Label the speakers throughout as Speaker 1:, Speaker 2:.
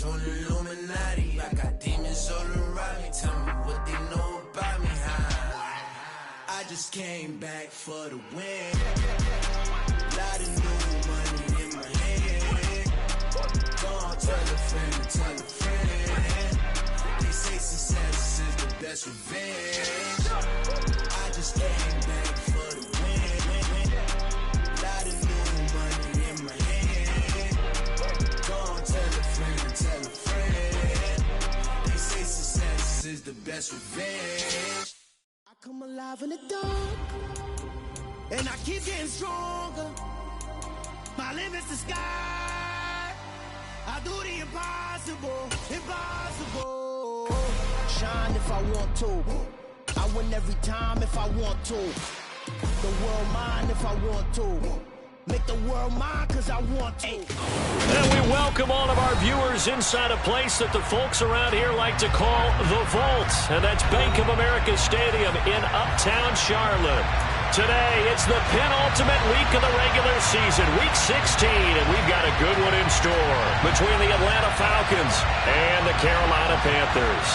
Speaker 1: on Illuminati. I got demons all around me. Tell me what they know about me. I just came back for the win. Lot of new money in my hand. Go on, tell a friend, tell a friend. They say success is the best revenge. I just came back for the win. Lot of new money in my hand. Go on, tell a friend. They say success is the best revenge. I come alive in the dark, and I keep getting stronger. My limit's the sky. I do the impossible, impossible. Shine if I want to. I win every time if I want to. The world mine if I want to. Make the world mine cause I want to.
Speaker 2: And we welcome all of our viewers inside a place that the folks around here like to call the Vault. And that's Bank of America Stadium in Uptown Charlotte. Today, it's the penultimate week of the regular season, week 16, and we've got a good one in store between the Atlanta Falcons and the Carolina Panthers.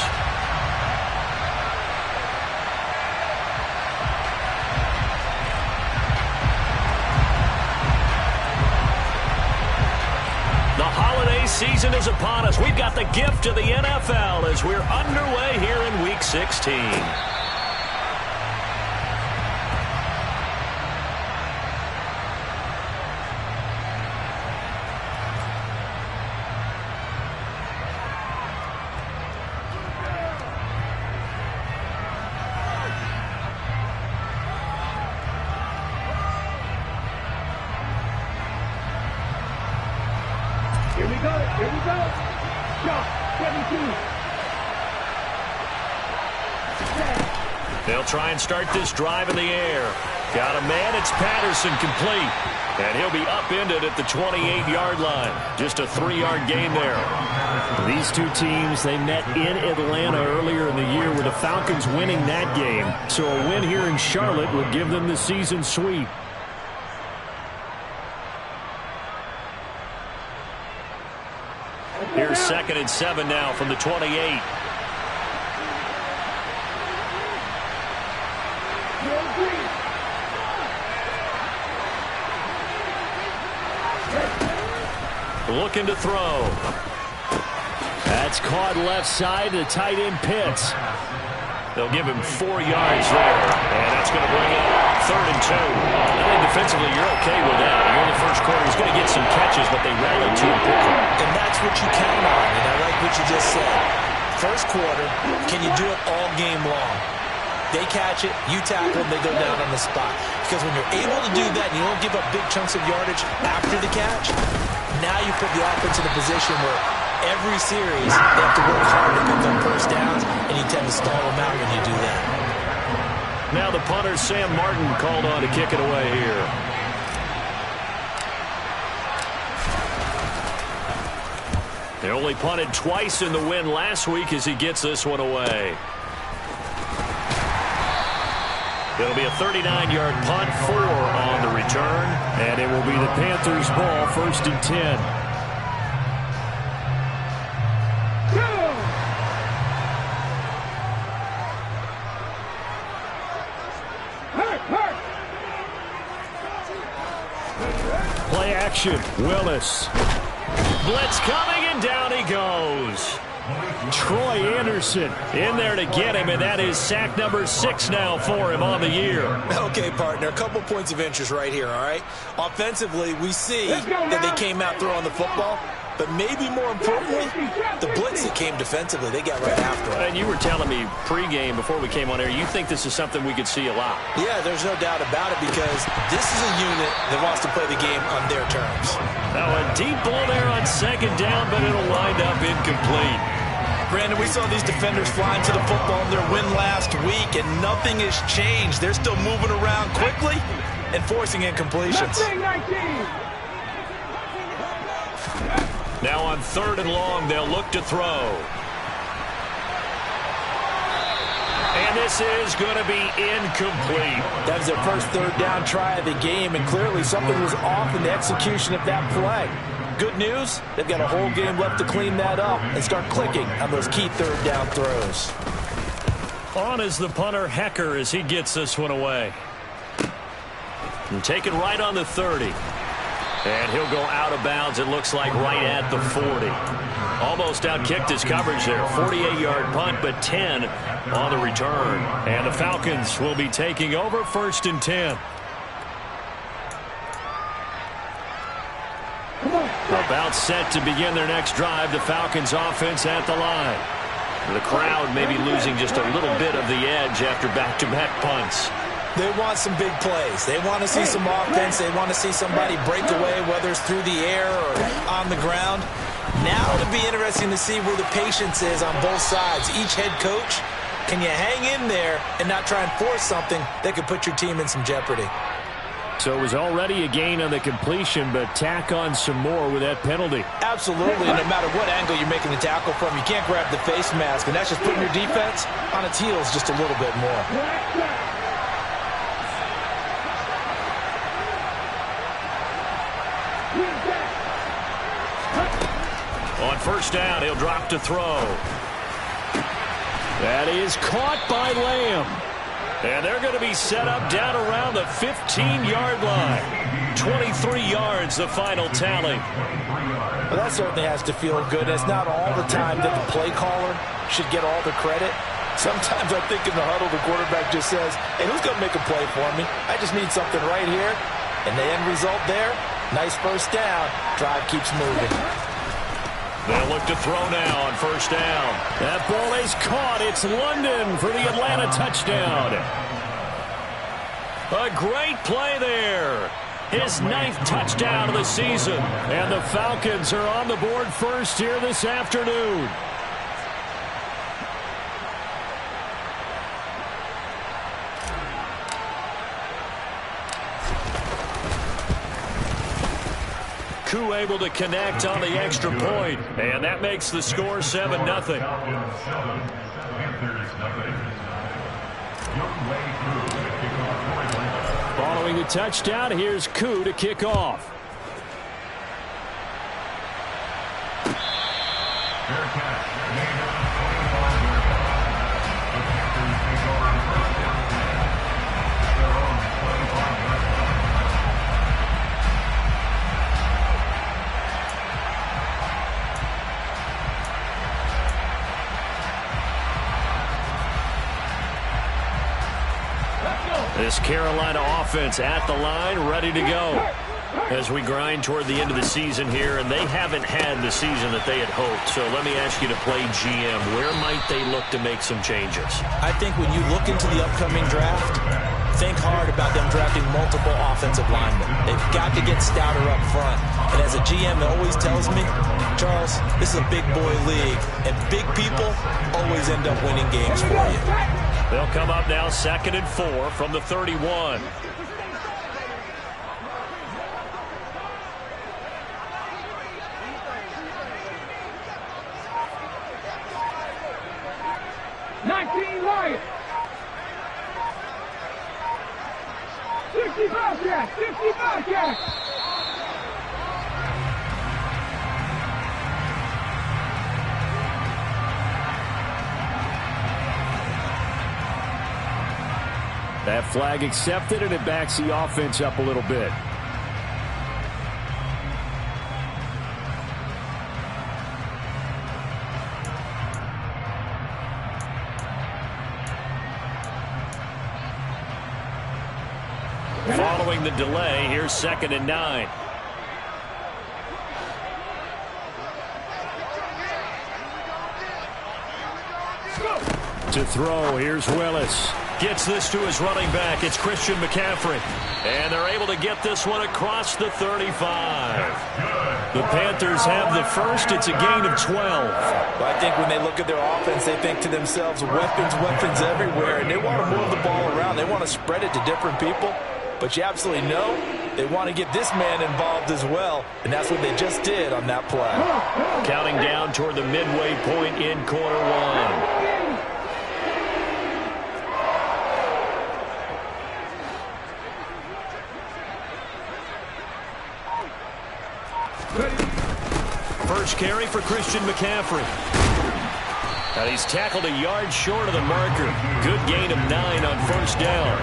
Speaker 2: The holiday season is upon us. We've got the gift of the NFL as we're underway here in week 16.
Speaker 3: Here we go. Shot, 17.
Speaker 2: They'll try and start this drive in the air. Got a man, it's Patterson, complete. And he'll be upended at the 28-yard line. Just a 3-yard gain there.
Speaker 4: These two teams, they met in Atlanta earlier in the year with the Falcons winning that game. So a win here in Charlotte will give them the season sweep.
Speaker 2: Here's 2nd and 7 now from the 28. Looking to throw.
Speaker 4: That's caught left side to tight end Pitts.
Speaker 2: They'll give him 4 yards there. And that's going to bring it 3rd and 2. I think defensively you're okay with that. You're in the first quarter. He's going to get some catches, but they rallied too quickly.
Speaker 5: And that's what you count on, and I like what you just said. First quarter, can you do it all game long? They catch it, you tackle them, they go down on the spot. Because when you're able to do that and you don't give up big chunks of yardage after the catch, now you put the offense in a position where every series they have to work hard to pick up first downs, and you tend to stall them out when you do that.
Speaker 2: Now the punter, Sam Martin, called on to kick it away here. They only punted twice in the win last week as he gets this one away. It'll be a 39-yard punt, 4 on the return.
Speaker 4: And it will be the Panthers' ball, 1st and 10. Play action, Willis.
Speaker 2: Blitz coming, and down he goes.
Speaker 4: Troy Anderson
Speaker 2: In there to get him, and that is sack number 6 now for him on the year.
Speaker 5: Okay, partner, a couple points of interest right here, all right? Offensively, we see that they came out throwing the football, but maybe more importantly, the blitz that came defensively, they got right after it.
Speaker 2: And you were telling me pregame before we came on air, you think this is something we could see a lot.
Speaker 5: Yeah, there's no doubt about it, because this is a unit that wants to play the game on their terms.
Speaker 2: Now a deep ball there on 2nd down, but it'll wind up incomplete.
Speaker 5: Brandon, we saw these defenders flying to the football in their win last week, and nothing has changed. They're still moving around quickly and forcing incompletions.
Speaker 2: Now on 3rd and long, they'll look to throw. And this is going to be incomplete.
Speaker 5: That is their first 3rd down try of the game, and clearly something was off in the execution of that play. good news, they've got a whole game left to clean that up and start clicking on those key third down throws.
Speaker 2: On is the punter, Hecker, as he gets this one away. And taken right on the 30. And he'll go out of bounds, it looks like, right at the 40. Almost outkicked his coverage there. 48-yard punt, but 10 on the return. And the Falcons will be taking over 1st and 10. About set to begin their next drive. The Falcons offense at the line. The crowd may be losing just a little bit of the edge after back-to-back punts.
Speaker 5: They want some big plays. They want to see some offense. They want to see somebody break away, whether it's through the air or on the ground. Now it'll be interesting to see where the patience is on both sides. Each head coach, can you hang in there and not try and force something that could put your team in some jeopardy?
Speaker 4: So it was already a gain on the completion, but tack on some more with that penalty.
Speaker 5: Absolutely. No matter what angle you're making the tackle from, you can't grab the face mask, and that's just putting your defense on its heels just a little bit more.
Speaker 2: On 1st down, he'll drop to throw. That is caught by Lamb. And they're going to be set up down around the 15-yard line. 23 yards, the final tally.
Speaker 5: Well, that certainly has to feel good. It's not all the time that the play caller should get all the credit. Sometimes I think in the huddle, the quarterback just says, hey, who's going to make a play for me? I just need something right here. And the end result there, nice 1st down. Drive keeps moving.
Speaker 2: They'll look to throw now on 1st down.
Speaker 4: That ball is caught. It's London for the Atlanta touchdown.
Speaker 2: A great play there. His 9th touchdown of the season.
Speaker 4: And the Falcons are on the board first here this afternoon.
Speaker 2: Koo able to connect on the extra point, and that makes the score 7-0.
Speaker 4: Following the touchdown, here's Koo to kick off.
Speaker 2: This Carolina offense at the line, ready to go. As we grind toward the end of the season here, and they haven't had the season that they had hoped. So let me ask you to play GM. Where might they look to make some changes?
Speaker 5: I think when you look into the upcoming draft, think hard about them drafting multiple offensive linemen. They've got to get stouter up front. And as a GM always tells me, Charles, this is a big boy league, and big people always end up winning games for you.
Speaker 2: They'll come up now 2nd and 4 from the 31.
Speaker 3: Lions. 65 Jack, 65 Jack.
Speaker 4: That flag accepted, and it backs the offense up a little bit.
Speaker 2: Following the delay, here's 2nd and 9. To throw, here's Willis. Gets this to his running back. It's Christian McCaffrey. And they're able to get this one across the 35. The Panthers have the first. It's a gain of 12.
Speaker 5: Well, I think when they look at their offense, they think to themselves, weapons, weapons everywhere. And they want to move the ball around. They want to spread it to different people. But you absolutely know they want to get this man involved as well. And that's what they just did on that play.
Speaker 2: Counting down toward the midway point in quarter one. carry for Christian McCaffrey. And he's tackled a yard short of the marker. Good gain of 9 on first down.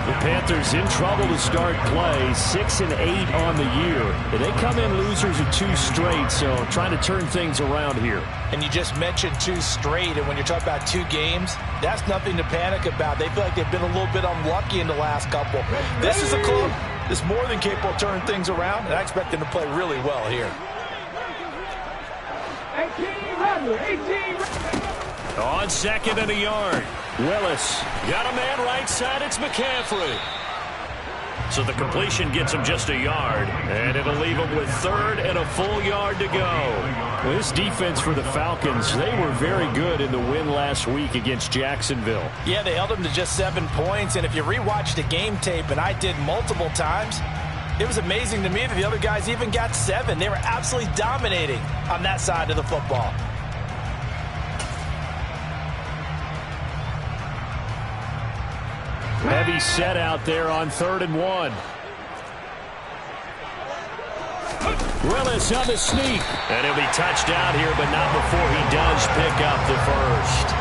Speaker 2: The Panthers in trouble to start play, 6-8 on the year. And they come in losers of 2 straight, so trying to turn things around here.
Speaker 5: And you just mentioned 2 straight, and when you're talking about 2 games, that's nothing to panic about. They feel like they've been a little bit unlucky in the last couple. This is a club that's more than capable of turning things around, and I expect them to play really well here.
Speaker 3: 18.
Speaker 2: On 2nd and a yard. Willis got a man right side. It's McCaffrey. So the completion gets him just a yard, and it'll leave him with 3rd and a full yard to go.
Speaker 4: Well, this defense for the Falcons, they were very good in the win last week against Jacksonville.
Speaker 5: Yeah, they held them to just 7 points, and if you rewatch the game tape, and I did multiple times, it was amazing to me that the other guys even got 7. They were absolutely dominating on that side of the football.
Speaker 4: Heavy set out there on 3rd and 1. Willis on the sneak.
Speaker 2: And he'll be touched out here, but not before he does pick up the first.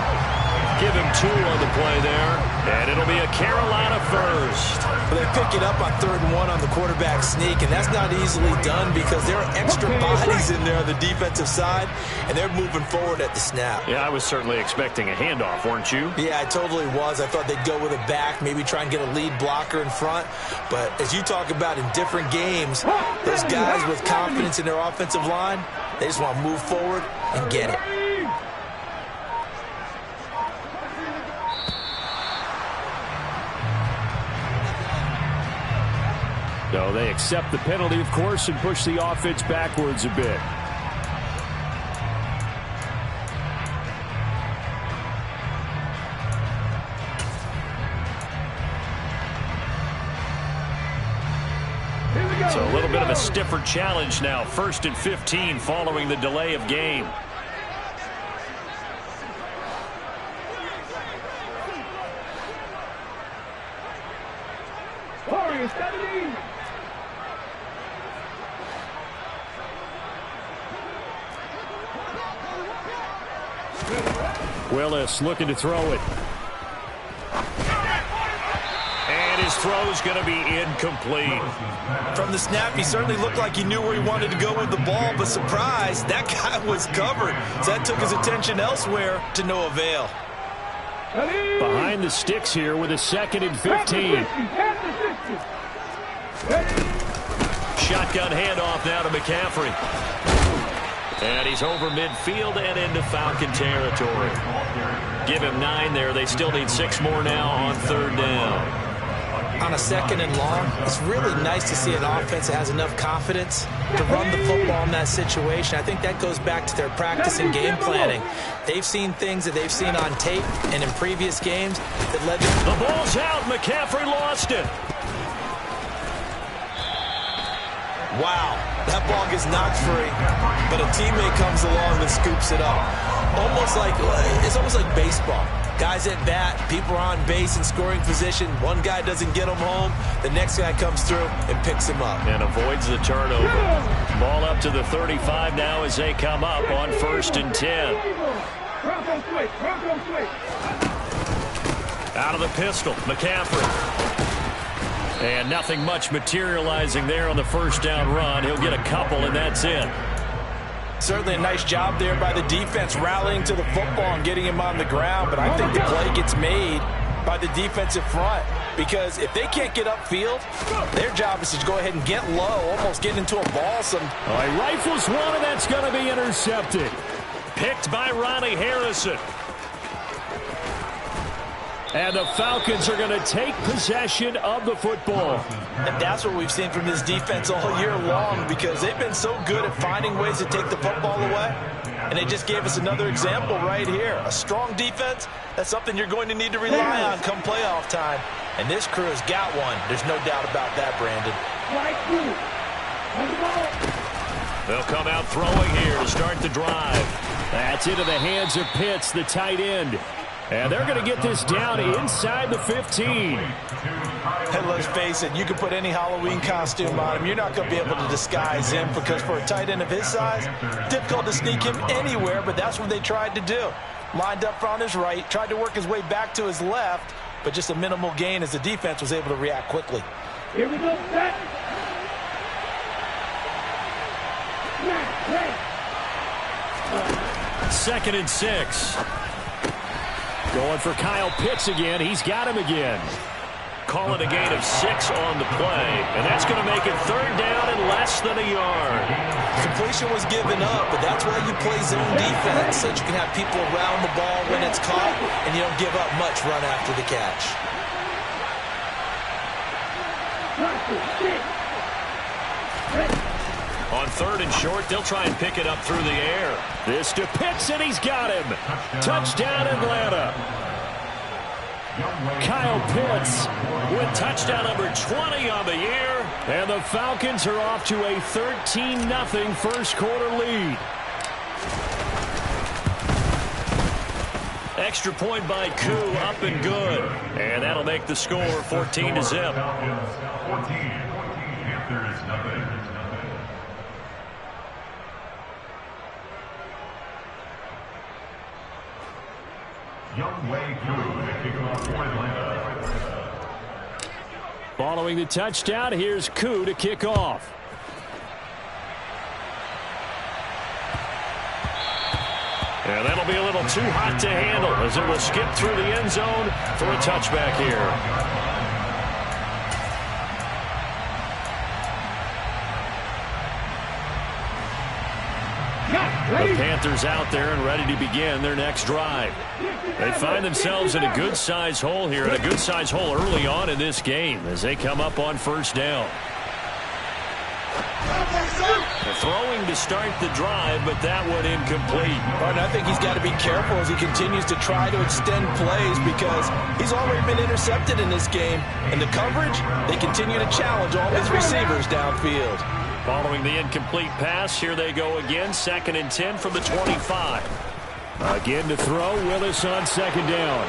Speaker 2: Give him 2 on the play there, and it'll be a Carolina first.
Speaker 5: But they pick it up on 3rd and 1 on the quarterback sneak, and that's not easily done because there are extra bodies in there on the defensive side, and they're moving forward at the snap.
Speaker 2: Yeah, I was certainly expecting a handoff, weren't you?
Speaker 5: Yeah, I totally was. I thought they'd go with a back, maybe try and get a lead blocker in front. But as you talk about in different games, those guys with confidence in their offensive line, they just want to move forward and get it.
Speaker 4: So they accept the penalty, of course, and push the offense backwards a bit.
Speaker 2: So a little bit of a stiffer challenge now. 1st and 15 following the delay of game.
Speaker 4: Willis looking to throw it.
Speaker 2: And his throw's going to be incomplete.
Speaker 5: From the snap, he certainly looked like he knew where he wanted to go with the ball, but surprise, that guy was covered. So that took his attention elsewhere to no avail.
Speaker 4: Behind the sticks here with a 2nd and 15.
Speaker 2: Shotgun handoff now to McCaffrey. And he's over midfield and into Falcon territory. Give him 9 there. They still need 6 more now on 3rd down.
Speaker 5: On a 2nd and long, it's really nice to see an offense that has enough confidence to run the football in that situation. I think that goes back to their practice and game planning. They've seen things that they've seen on tape and in previous games that led them.
Speaker 2: The ball's out. McCaffrey lost it.
Speaker 5: Wow, that ball gets knocked free, but a teammate comes along and scoops it up. It's almost like baseball. Guys at bat, people are on base in scoring position. One guy doesn't get him home. The next guy comes through and picks him up.
Speaker 2: And avoids the turnover. Ball up to the 35 now as they come up on 1st and 10. Out of the pistol, McCaffrey. And nothing much materializing there on the 1st down run. He'll get a couple, and that's it.
Speaker 5: Certainly a nice job there by the defense rallying to the football and getting him on the ground. But I think the play gets made by the defensive front because if they can't get upfield, their job is to go ahead and get low, almost get into a ball. He
Speaker 4: rifles one, and that's going to be intercepted.
Speaker 2: Picked by Ronnie Harrison.
Speaker 4: And the Falcons are going to take possession of the football.
Speaker 5: And that's what we've seen from this defense all year long because they've been so good at finding ways to take the football away. And they just gave us another example right here. A strong defense, that's something you're going to need to rely on come playoff time. And this crew has got one. There's no doubt about that, Brandon.
Speaker 2: They'll come out throwing here to start the drive.
Speaker 4: That's into the hands of Pitts, the tight end. And they're going to get this down inside the 15.
Speaker 5: And let's face it, you can put any Halloween costume on him. You're not going to be able to disguise him because for a tight end of his size, difficult to sneak him anywhere, but that's what they tried to do. Lined up on his right, tried to work his way back to his left, but just a minimal gain as the defense was able to react quickly.
Speaker 3: Here we go, set.
Speaker 2: Second and 6.
Speaker 4: Going for Kyle Pitts again. He's got him again.
Speaker 2: Call it a gain of 6 on the play, and that's going to make it third down and less than a yard.
Speaker 5: Completion was given up, but that's why you play zone defense, so that you can have people around the ball when it's caught, and you don't give up much run after the catch.
Speaker 2: On third and short, they'll try and pick it up through the air.
Speaker 4: This to Pitts, and he's got him. Touchdown, Atlanta. Kyle Pitts with touchdown number 20 on the year. And the Falcons are off to a 13-0 first quarter lead.
Speaker 2: Extra point by Koo, up and good. And that'll make the score 14-0.
Speaker 6: Panthers nothing. Youngway Koo to kick off for Atlanta.
Speaker 4: Following the touchdown, here's Koo to kick off.
Speaker 2: And that'll be a little too hot to handle as it will skip through the end zone for a touchback here. The Panthers out there and ready to begin their next drive. They find themselves in a good-sized hole here, and a good-sized hole early on in this game as they come up on first down. Throwing to start the drive, but that one incomplete.
Speaker 5: Right, and I think he's got to be careful as he continues to try to extend plays because he's already been intercepted in this game. And the coverage, they continue to challenge all his receivers downfield.
Speaker 2: Following the incomplete pass, here they go again, 2nd and 10 from the 25.
Speaker 4: Again to throw, Willis on second down.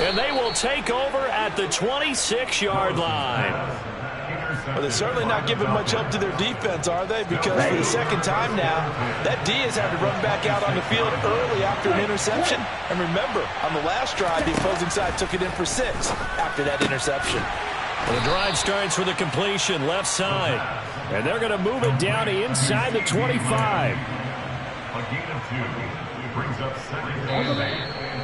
Speaker 2: And they will take over at the 26-yard line.
Speaker 5: Well, they're certainly not giving much help to their defense, are they? Because for the second time now, that D has had to run back out on the field early after an interception. And remember, on the last drive, the opposing side took it in for 6 after that interception.
Speaker 2: Well, the drive starts with a completion left side.
Speaker 4: And they're going to move it down inside the 25.
Speaker 6: A gain of 2 brings up 2nd and 8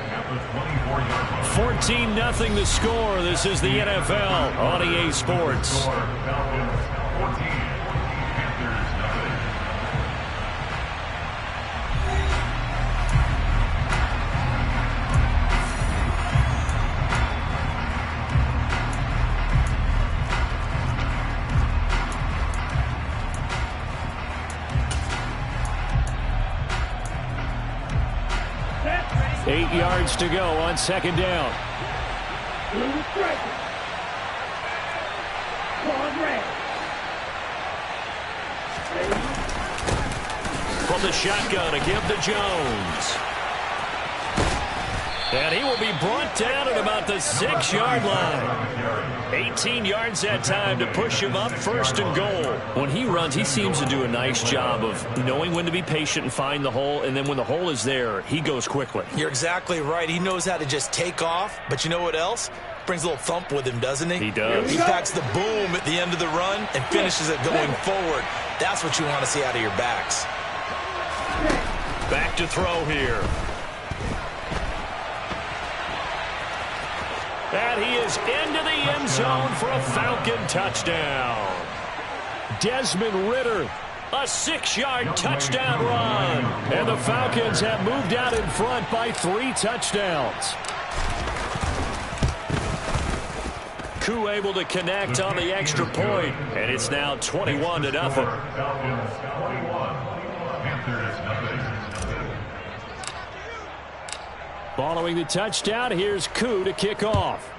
Speaker 6: at the 24-yard line.
Speaker 2: 14-0 the score. This is the NFL on EA Sports.
Speaker 6: Falcons 14, Panthers nothing.
Speaker 4: Eight yards to go on second down.
Speaker 2: From the shotgun, a give to Jones. And he will be brought down at about the 6-yard line. 18 yards that time to push him up, 1st and goal.
Speaker 4: When he runs, he seems to do a nice job of knowing when to be patient and find the hole, and then when the hole is there, he goes quickly.
Speaker 5: You're exactly right. He knows how to just take off, but you know what else? Brings a little thump with him, doesn't he?
Speaker 4: He does.
Speaker 5: He packs the boom at the end of the run and finishes it going forward. That's what you want to see out of your backs.
Speaker 2: Back to throw here. And he is into the end zone for a Falcon touchdown.
Speaker 4: Desmond Ridder,
Speaker 2: a 6-yard touchdown run.
Speaker 4: And the Falcons have moved out in front by 3 touchdowns.
Speaker 2: Koo able to connect on the extra point, and it's now 21-0.
Speaker 6: Falcons 21, Panthers nothing.
Speaker 4: Following the touchdown, here's Koo to kick off.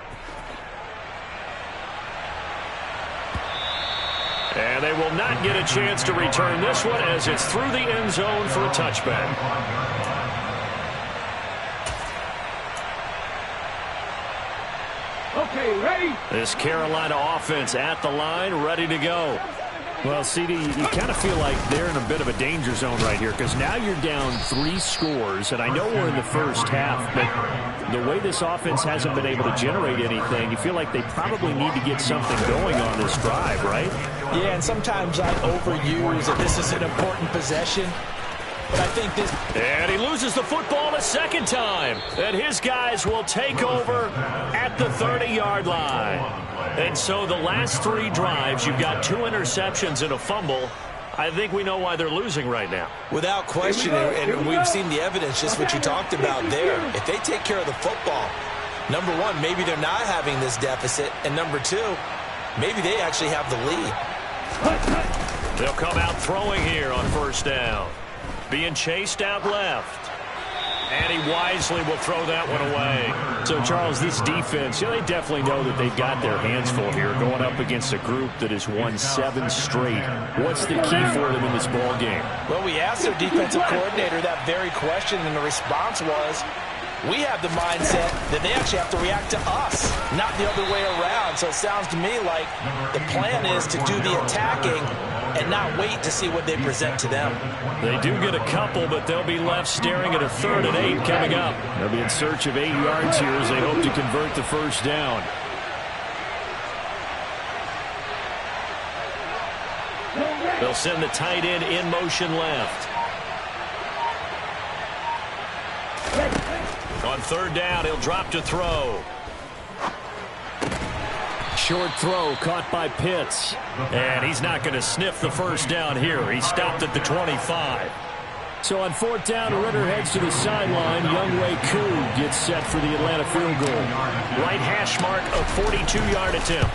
Speaker 2: And they will not get a chance to return this one as it's through the end zone for a touchback.
Speaker 3: Okay, ready?
Speaker 2: This Carolina offense at the line, ready to go.
Speaker 4: Well, CD, you kind of feel like they're in a bit of a danger zone right here because now you're down 3 scores, and I know we're in the first half, but the way this offense hasn't been able to generate anything, you feel like they probably need to get something going on this drive, right?
Speaker 5: Yeah, and sometimes I overuse that this is an important possession. But I think this...
Speaker 2: And he loses the football a second time. And his guys will take over at the 30-yard line. And so the last 3 drives, you've got 2 interceptions and a fumble. I think we know why they're losing right now.
Speaker 5: Without question, and we've seen the evidence, just what you talked about there. If they take care of the football, number one, maybe they're not having this deficit. And number 2, maybe they actually have the lead.
Speaker 2: They'll come out throwing here on first down. Being chased out left. And he wisely will throw that one away.
Speaker 4: So, Charles, this defense, they definitely know that they've got their hands full here going up against a group that has won 7 straight. What's the key for them in this ball game?
Speaker 5: Well, we asked their defensive coordinator that very question, and the response was, we have the mindset that they actually have to react to us, not the other way around. So it sounds to me like the plan is to do the attacking and not wait to see what they present to them.
Speaker 2: They do get a couple, but they'll be left staring at a 3rd and 8 coming up.
Speaker 4: They'll be in search of 8 yards here as they hope to convert the first down.
Speaker 2: They'll send the tight end in motion left. On 3rd down, he'll drop to throw.
Speaker 4: Short throw caught by Pitts.
Speaker 2: And he's not going to sniff the first down here. He stopped at the 25.
Speaker 4: So on 4th down, Ritter heads to the sideline. Younghoe Koo gets set for the Atlanta field goal.
Speaker 2: Right hash mark, a 42-yard attempt.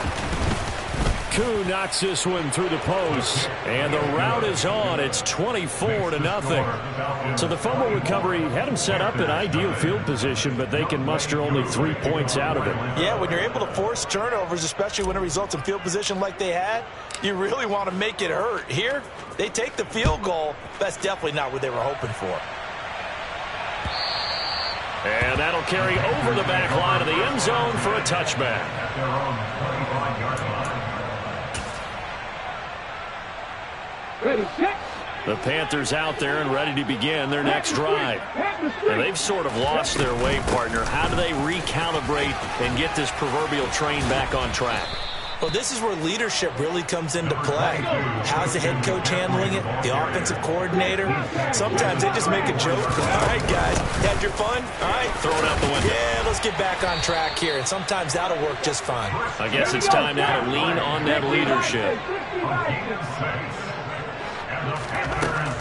Speaker 4: Koo knocks this one through the post.
Speaker 2: And the route is on. It's 24-0.
Speaker 4: So the fumble recovery had them set up in ideal field position, but they can muster only 3 points out of it.
Speaker 5: Yeah, when you're able to force turnovers, especially when it results in field position like they had, you really want to make it hurt. Here, they take the field goal. That's definitely not what they were hoping for.
Speaker 2: And that'll carry over the back line of the end zone for a touchback.
Speaker 3: Ready, set.
Speaker 2: The Panthers out there and ready to begin their next drive. And they've sort of lost their way, partner. How do they recalibrate and get this proverbial train back on track?
Speaker 5: Well, this is where leadership really comes into play. How's the head coach handling it? The offensive coordinator? Sometimes they just make a joke. All right, guys, had your fun? All right.
Speaker 2: Throw it out the window.
Speaker 5: Yeah, let's get back on track here. And sometimes that'll work just fine.
Speaker 2: I guess it's time now to lean on that leadership.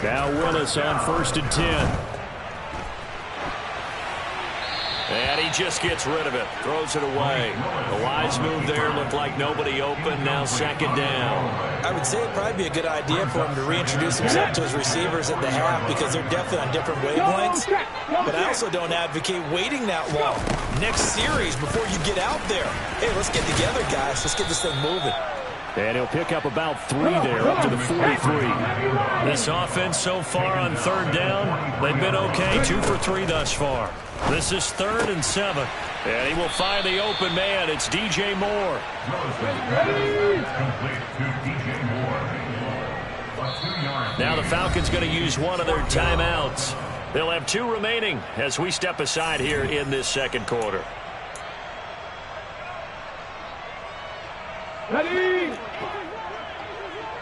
Speaker 4: Now Willis on 1st and 10.
Speaker 2: And he just gets rid of it. Throws it away. The wise move there. Looked like nobody open. Now 2nd down.
Speaker 5: I would say it'd probably be a good idea for him to reintroduce himself to his receivers at the half because they're definitely on different wavelengths. But I also don't advocate waiting that long. Next series before you get out there. Hey, let's get together, guys. Let's get this thing moving.
Speaker 4: And he'll pick up about 3 there, up to the 43.
Speaker 2: This offense so far on 3rd down, they've been okay. 2 for 3 thus far. This is 3rd and 7. And he will find the open man. It's DJ Moore. Now the Falcons going to use one of their timeouts. They'll have 2 remaining as we step aside here in this 2nd quarter.
Speaker 3: Ready?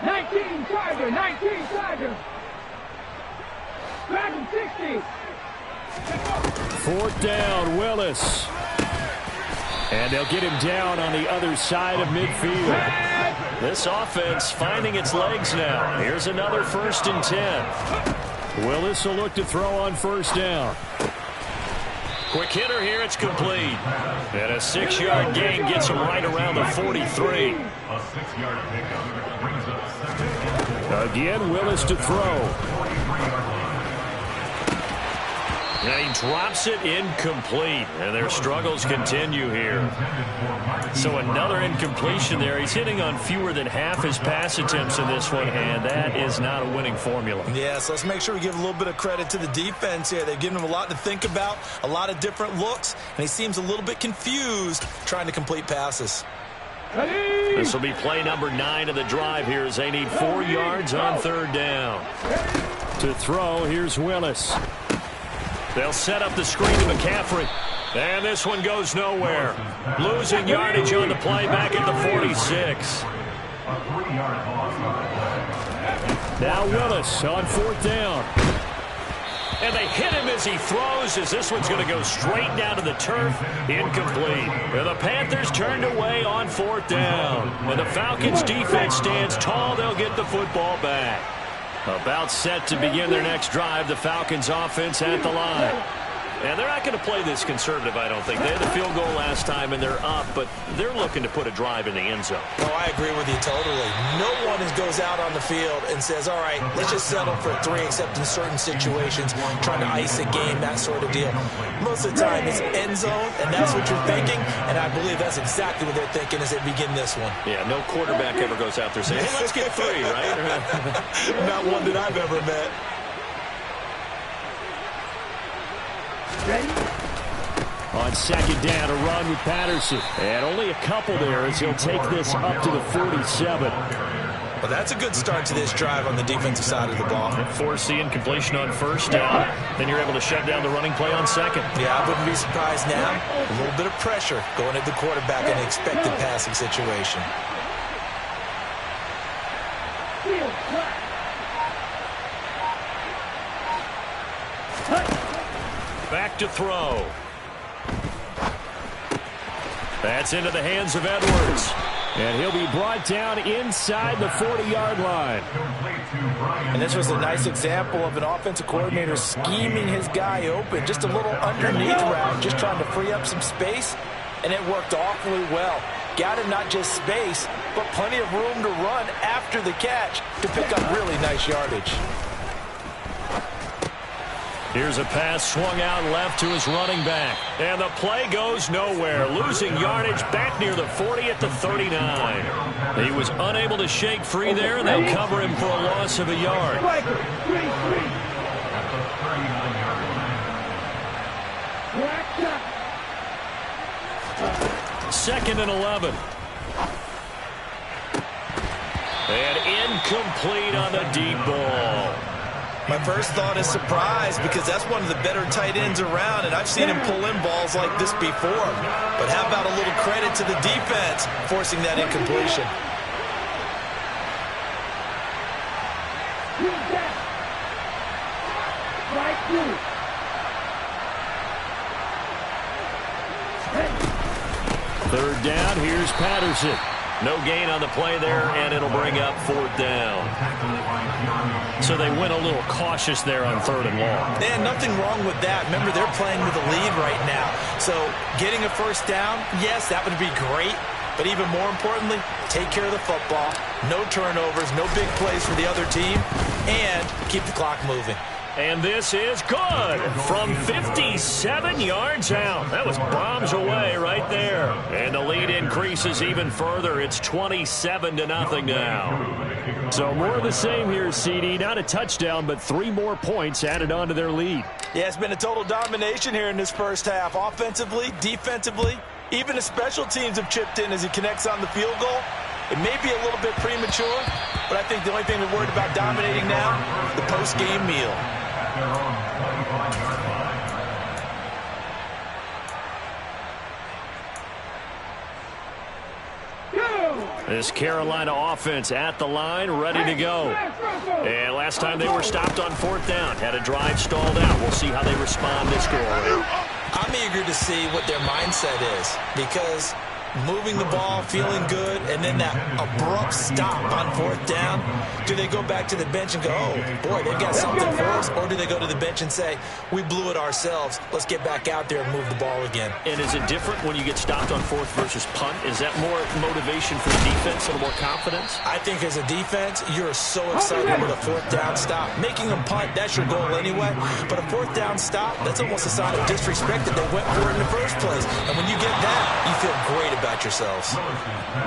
Speaker 3: 19 Charger, 19 Charger. Dragon 60.
Speaker 4: 4th down, Willis. And they'll get him down on the other side of midfield.
Speaker 2: This offense finding its legs now. Here's another 1st and 10.
Speaker 4: Willis will look to throw on 1st down.
Speaker 2: Quick hitter here, it's complete. And a 6-yard gain gets him right around the 43.
Speaker 6: A 6-yard pickup brings up 2nd.
Speaker 4: Again, Willis to throw.
Speaker 2: And he drops it incomplete. And their struggles continue here. So another incompletion there. He's hitting on fewer than half his pass attempts in this one, and that is not a winning formula.
Speaker 5: Yeah, so let's make sure we give a little bit of credit to the defense here. They've given him a lot to think about, a lot of different looks, and he seems a little bit confused trying to complete passes.
Speaker 2: This will be play number 9 of the drive here as they need 4 yards on 3rd down.
Speaker 4: To throw, here's Willis.
Speaker 2: They'll set up the screen to McCaffrey. And this one goes nowhere. Losing yardage on the play back at the 46.
Speaker 4: Now Willis on 4th down.
Speaker 2: And they hit him as he throws, as this one's going to go straight down to the turf. Incomplete. And the Panthers turned away on 4th down. And the Falcons defense stands tall. They'll get the football back. About set to begin their next drive. The Falcons offense at the line. And they're not going to play this conservative, I don't think. They had the field goal last time, and they're up, but they're looking to put a drive in the end zone.
Speaker 5: Oh, I agree with you totally. No one goes out on the field and says, all right, let's just settle for 3, except in certain situations, trying to ice a game, that sort of deal. Most of the time, it's end zone, and that's what you're thinking, and I believe that's exactly what they're thinking as they begin this one.
Speaker 2: Yeah, no quarterback ever goes out there saying, hey, let's get 3, right?
Speaker 5: Not one that I've ever met.
Speaker 4: On 2nd down, a run with Patterson. And only a couple there as he'll take this up to the 47.
Speaker 5: Well, that's a good start to this drive on the defensive side of the ball.
Speaker 2: Force the incompletion on 1st down. Then you're able to shut down the running play on 2nd.
Speaker 5: Yeah, I wouldn't be surprised now. A little bit of pressure going at the quarterback in an expected passing situation.
Speaker 2: Back to throw. That's into the hands of Edwards.
Speaker 4: And he'll be brought down inside the 40-yard line.
Speaker 5: And this was a nice example of an offensive coordinator scheming his guy open. Just a little underneath route, just trying to free up some space. And it worked awfully well. Got him not just space, but plenty of room to run after the catch to pick up really nice yardage.
Speaker 2: Here's a pass swung out left to his running back. And the play goes nowhere. Losing yardage back near the 40 at the 39. He was unable to shake free there, and they'll cover him for a loss of a yard. 2nd and 11. And incomplete on the deep ball.
Speaker 5: My first thought is surprise, because that's one of the better tight ends around, and I've seen him pull in balls like this before. But how about a little credit to the defense forcing that incompletion?
Speaker 4: Third down, here's Patterson.
Speaker 2: No gain on the play there, and it'll bring up 4th down. So they went a little cautious there on 3rd and long.
Speaker 5: And nothing wrong with that. Remember, they're playing with a lead right now. So getting a 1st down, yes, that would be great. But even more importantly, take care of the football. No turnovers, no big plays for the other team, and keep the clock moving.
Speaker 2: And this is good from 57 yards out. That was bombs away right there. And the lead increases even further. It's 27-0 now.
Speaker 4: So more of the same here, CD. Not a touchdown, but 3 more points added on to their lead.
Speaker 5: Yeah, it's been a total domination here in this first half. Offensively, defensively, even the special teams have chipped in as he connects on the field goal. It may be a little bit premature, but I think the only thing we're worried about dominating now is the post-game meal.
Speaker 2: This Carolina offense at the line, ready to go. And last time they were stopped on 4th down, had a drive stalled out. We'll see how they respond this go around.
Speaker 5: I'm eager to see what their mindset is, because moving the ball, feeling good, and then that abrupt stop on 4th down? Do they go back to the bench and go, oh, boy, they've got something for us? Or do they go to the bench and say, we blew it ourselves, let's get back out there and move the ball again?
Speaker 2: And is it different when you get stopped on 4th versus punt? Is that more motivation for the defense, a little more confidence?
Speaker 5: I think as a defense, you're so excited with a 4th down stop. Making them punt, that's your goal anyway. But a 4th down stop, that's almost a sign of disrespect that they went for it in the first place. And when you get that, you feel great about yourselves.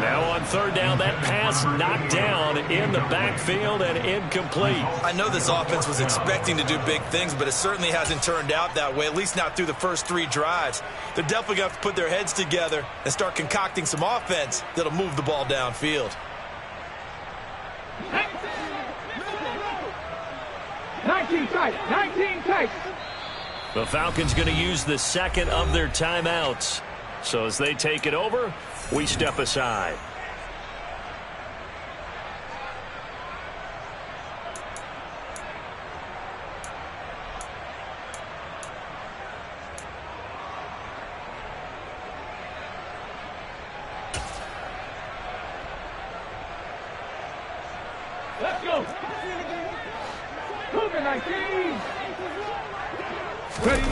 Speaker 2: Now on 3rd down, that pass knocked down in the backfield and incomplete.
Speaker 7: I know this offense was expecting to do big things, but it certainly hasn't turned out that way, at least not through the first 3 drives. They're definitely going to have to put their heads together and start concocting some offense that'll move the ball downfield.
Speaker 3: 19 tight.
Speaker 2: The Falcons going to use the 2nd of their timeouts. So as they take it over, we step aside.
Speaker 3: Let's go. 19. Ready.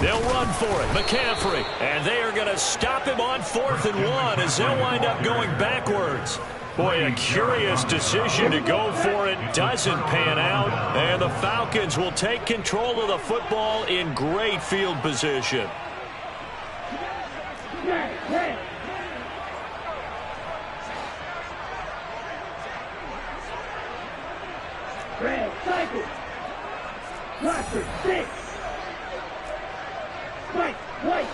Speaker 2: They'll run for it. McCaffrey. And they are going to stop him on 4th and 1 as they'll wind up going backwards. Boy, a curious decision to go for it. Doesn't pan out. And the Falcons will take control of the football in great field position.
Speaker 3: Red cycle. Cluster 6. White.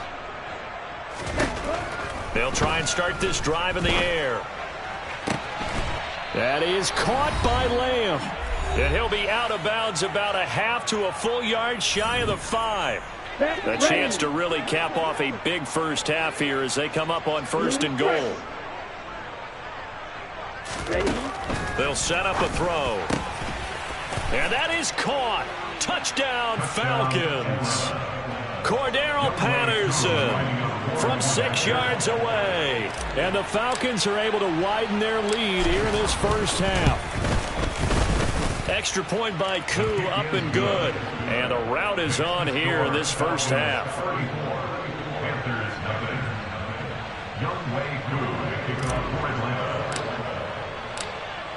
Speaker 2: They'll try and start this drive in the air. That is caught by Lamb. And he'll be out of bounds about a half to a full yard shy of the 5. A chance to really cap off a big first half here as they come up on 1st and goal. They'll set up a throw. And that is caught. Touchdown, Falcons. Cordero Patterson from 6 yards away. And the Falcons are able to widen their lead here in this first half. Extra point by Koo, up and good. And the route is on here in this first half.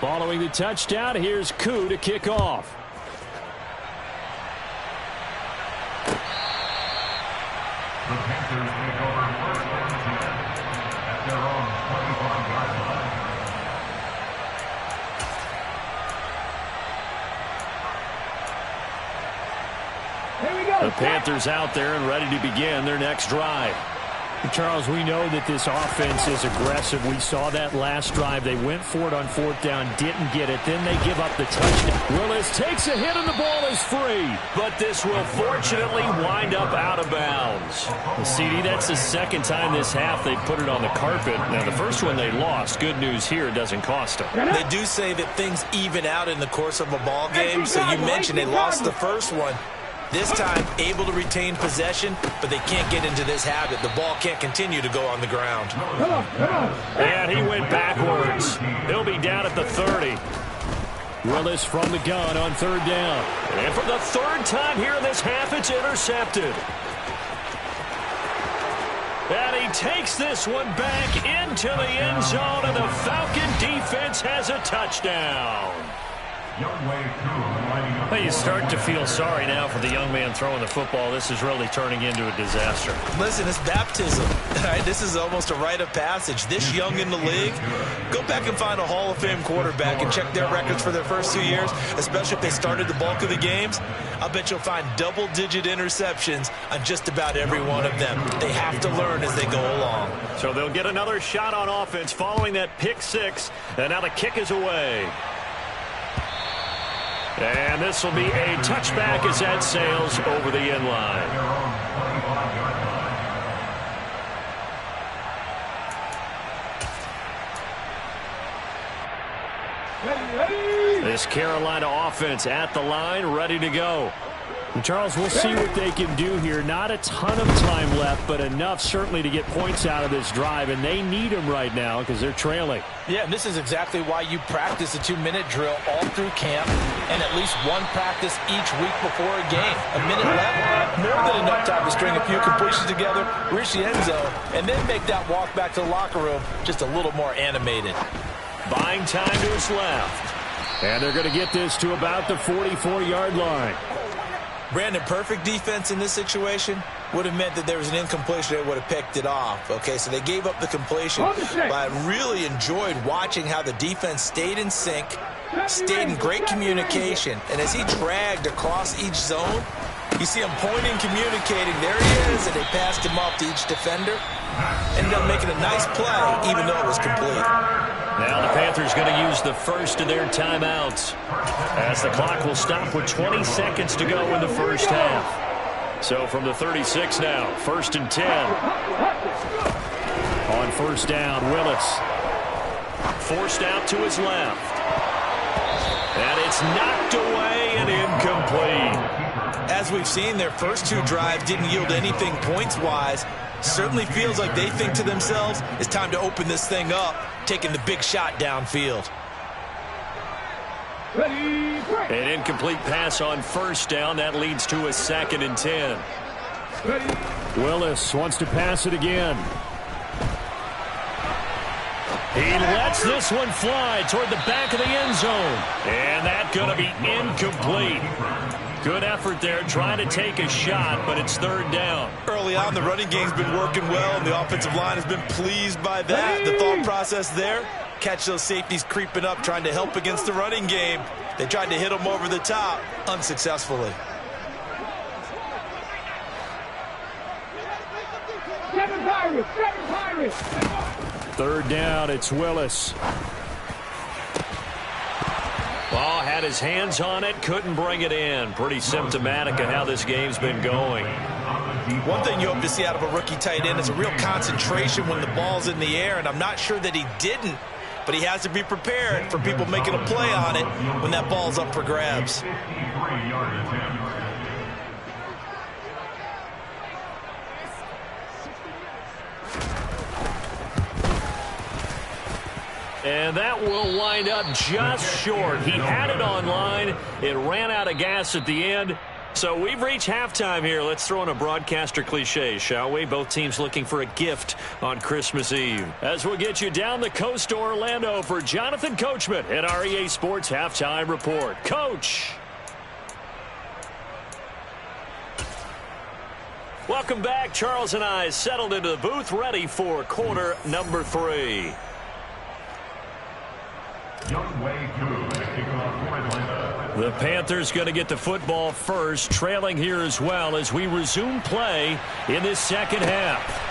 Speaker 2: Following the touchdown, here's Koo to kick off.
Speaker 6: The Panthers take over 1st and 10 at their own 25-yard line.
Speaker 3: Here we go.
Speaker 2: The Panthers out there and ready to begin their next drive.
Speaker 4: Charles, we know that this offense is aggressive. We saw that last drive. They went for it on 4th down, didn't get it. Then they give up the touchdown.
Speaker 2: Willis takes a hit and the ball is free. But this will fortunately wind up out of bounds.
Speaker 4: CD, that's the 2nd time this half they put it on the carpet. Now, the first one they lost. Good news here, it doesn't cost them.
Speaker 7: They do say that things even out in the course of a ball game. So you mentioned they lost the first one. This time, able to retain possession, but they can't get into this habit. The ball can't continue to go on the ground.
Speaker 3: Come on.
Speaker 2: And he went backwards. He'll be down at the 30.
Speaker 4: Willis from the gun on 3rd down.
Speaker 2: And for the 3rd time here in this half, it's intercepted. And he takes this one back into the end zone, and the Falcon defense has a touchdown.
Speaker 4: Well, you start to feel sorry now for the young man throwing the football. This is really turning into a disaster.
Speaker 7: Listen, it's baptism. Right? This is almost a rite of passage. This young in the league, go back and find a Hall of Fame quarterback and check their records for their first 2 years, especially if they started the bulk of the games. I bet you'll find double-digit interceptions on just about every one of them. They have to learn as they go along.
Speaker 2: So they'll get another shot on offense following that pick 6, and now the kick is away. And this will be a touchback as that sails over the end line.
Speaker 3: Ready.
Speaker 2: This Carolina offense at the line, ready to go.
Speaker 4: Charles, we'll see what they can do here. Not a ton of time left, but enough certainly to get points out of this drive, and they need them right now because they're trailing.
Speaker 5: Yeah, and this is exactly why you practice a 2-minute drill all through camp and at least one practice each week before a game. A minute left, more than enough time to string a few completions together, reach the end zone, and then make that walk back to the locker room just a little more animated.
Speaker 2: Buying time to his left.
Speaker 4: And they're going to get this to about the 44-yard line.
Speaker 5: Brandon, perfect defense in this situation would have meant that there was an incompletion. They would have picked it off. Okay, so they gave up the completion. But I really enjoyed watching how the defense stayed in sync, stayed in great communication. And as he dragged across each zone, you see him pointing, communicating. There he is, and they passed him off to each defender. Ended up making a nice play, even though it was complete.
Speaker 2: Now the Panthers going to use the first of their timeouts as the clock will stop with 20 seconds to go in the first half. So from the 36 now, 1st and 10. On first down, Willis. Forced out to his left. And it's knocked away and incomplete.
Speaker 5: As we've seen, their first two drives didn't yield anything points-wise. Certainly feels like they think to themselves, it's time to open this thing up, taking the big shot downfield.
Speaker 2: An incomplete pass on first down. That leads to a 2nd and 10.
Speaker 4: Willis wants to pass it again.
Speaker 2: He lets this one fly toward the back of the end zone. And that's going to be incomplete. Good effort there trying to take a shot, but it's 3rd down.
Speaker 5: Early on, the running game's been working well, and the offensive line has been pleased by that. The thought process there, catch those safeties creeping up, trying to help against the running game. They tried to hit them over the top, unsuccessfully.
Speaker 3: 7 Pirates! 7 Pirates!
Speaker 4: 3rd down, it's Willis.
Speaker 2: Ball had his hands on it, couldn't bring it in. Pretty symptomatic of how this game's been going.
Speaker 5: One thing you hope to see out of a rookie tight end is a real concentration when the ball's in the air, and I'm not sure that he didn't, but he has to be prepared for people making a play on it when that ball's up for grabs.
Speaker 2: And that will wind up just short. He had it on line. It ran out of gas at the end. So we've reached halftime here. Let's throw in a broadcaster cliche, shall we? Both teams looking for a gift on Christmas Eve. As we'll get you down the coast to Orlando for Jonathan Coachman at our EA Sports Halftime Report. Coach. Welcome back. Charles and I settled into the booth, ready for quarter number 3. The Panthers going to get the football first, trailing here as well as we resume play in this second half.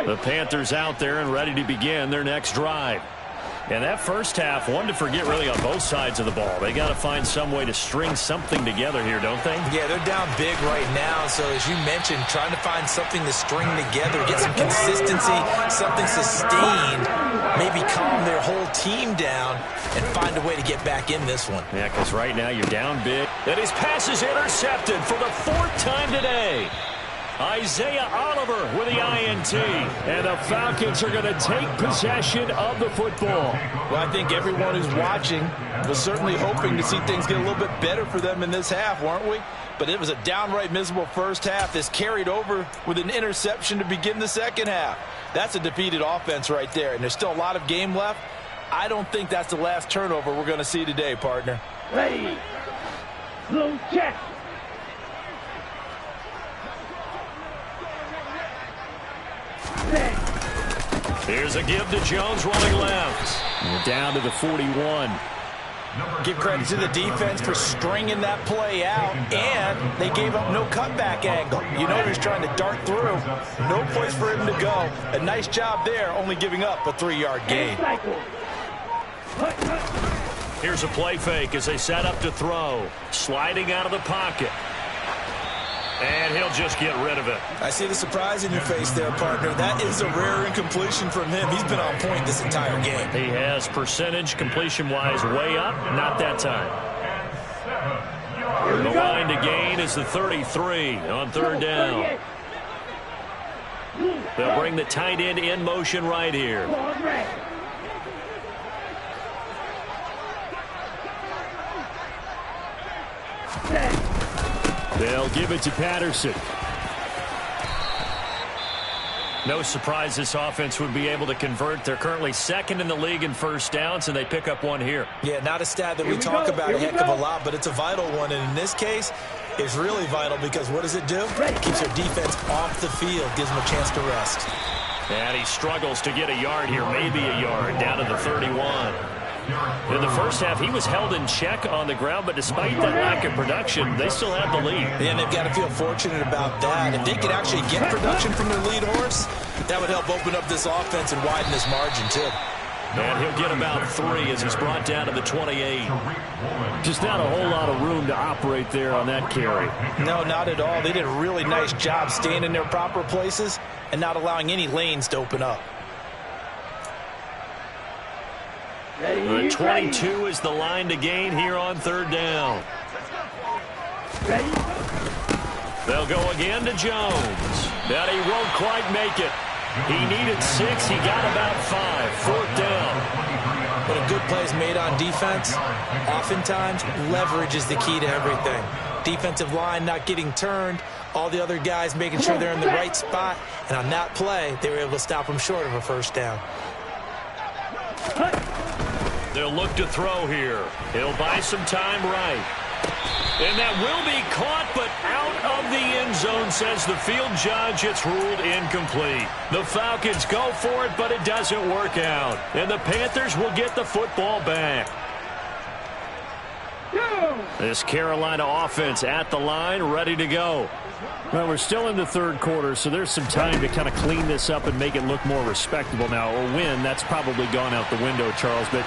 Speaker 2: The Panthers out there and ready to begin their next drive. And that first half, one to forget really on both sides of the ball. They got to find some way to string something together here, don't they?
Speaker 5: Yeah, they're down big right now. So as you mentioned, trying to find something to string together, get some consistency, something sustained, maybe calm their whole team down and find a way to get back in this one.
Speaker 2: Yeah, because right now you're down big. And his pass is intercepted for the 4th time today. Isaiah Oliver with the INT. And the Falcons are going to take possession of the football.
Speaker 5: Well, I think everyone who's watching was certainly hoping to see things get a little bit better for them in this half, weren't we? But it was a downright miserable first half. This carried over with an interception to begin the second half. That's a defeated offense right there, and there's still a lot of game left. I don't think that's the last turnover we're going to see today, partner.
Speaker 3: Ready. Blue check.
Speaker 2: Here's a give to Jones running left.
Speaker 4: Down to the 41.
Speaker 5: Give credit to the defense for stringing that play out, and they gave up no cutback angle. You know he was trying to dart through. No place for him to go. A nice job there, only giving up a 3-yard gain.
Speaker 2: Here's a play fake as they set up to throw. Sliding out of the pocket. And he'll just get rid of it.
Speaker 7: I see the surprise in your face there, partner. That is a rare incompletion from him. He's been on point this entire game.
Speaker 2: He has percentage completion-wise way up. Not that time. The line to gain is the 33 on third down. They'll bring the tight end in motion right here. They'll give it to Patterson. No surprise this offense would be able to convert. They're currently second in the league in first downs, and they pick up one here.
Speaker 7: Yeah, not a stat that we talk about a heck of a lot, but it's a vital one. And in this case, it's really vital because what does it do? It keeps their defense off the field, gives them a chance to rest.
Speaker 2: And he struggles to get a yard here, maybe a yard, down to the 31. In the first half, he was held in check on the ground, but despite that lack of production, they still have the lead.
Speaker 7: And they've got to feel fortunate about that. If they could actually get production from their lead horse, that would help open up this offense and widen this margin, too.
Speaker 2: And he'll get about 3 as he's brought down to the 28.
Speaker 4: Just not a whole lot of room to operate there on that carry.
Speaker 7: No, not at all. They did a really nice job staying in their proper places and not allowing any lanes to open up.
Speaker 2: The 22 is the line to gain here on third down. They'll go again to Jones. But he won't quite make it. He needed 6. He got about 5. Fourth down.
Speaker 7: But a good play is made on defense. Oftentimes, leverage is the key to everything. Defensive line not getting turned. All the other guys making sure they're in the right spot. And on that play, they were able to stop him short of a first down.
Speaker 2: They'll look to throw here. He'll buy some time right. And that will be caught, but out of the end zone, says the field judge. It's ruled incomplete. The Falcons go for it, but it doesn't work out. And the Panthers will get the football back. This Carolina offense at the line, ready to go.
Speaker 4: Well, we're still in the third quarter, so there's some time to kind of clean this up and make it look more respectable now. A win, that's probably gone out the window, Charles, but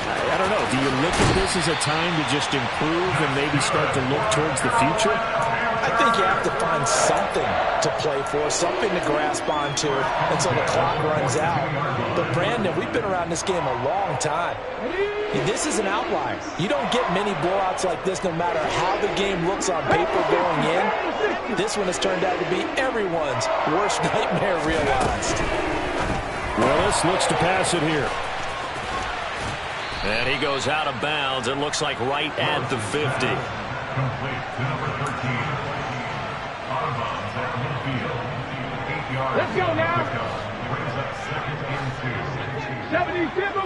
Speaker 4: I don't know. Do you look at this as a time to just improve and maybe start to look towards the future?
Speaker 7: I think you have to find something to play for, something to grasp onto until the clock runs out. But, Brandon, we've been around this game a long time. This is an outlier. You don't get many blowouts like this no matter how the game looks on paper going in. This one has turned out to be everyone's worst nightmare realized.
Speaker 4: Willis looks to pass it here.
Speaker 2: And he goes out of bounds. It looks like right at the 50.
Speaker 6: Complete to number 13. Out of bounds at midfield. 8 yards.
Speaker 3: Let's go now.
Speaker 6: Brings up second and 2.
Speaker 3: 77.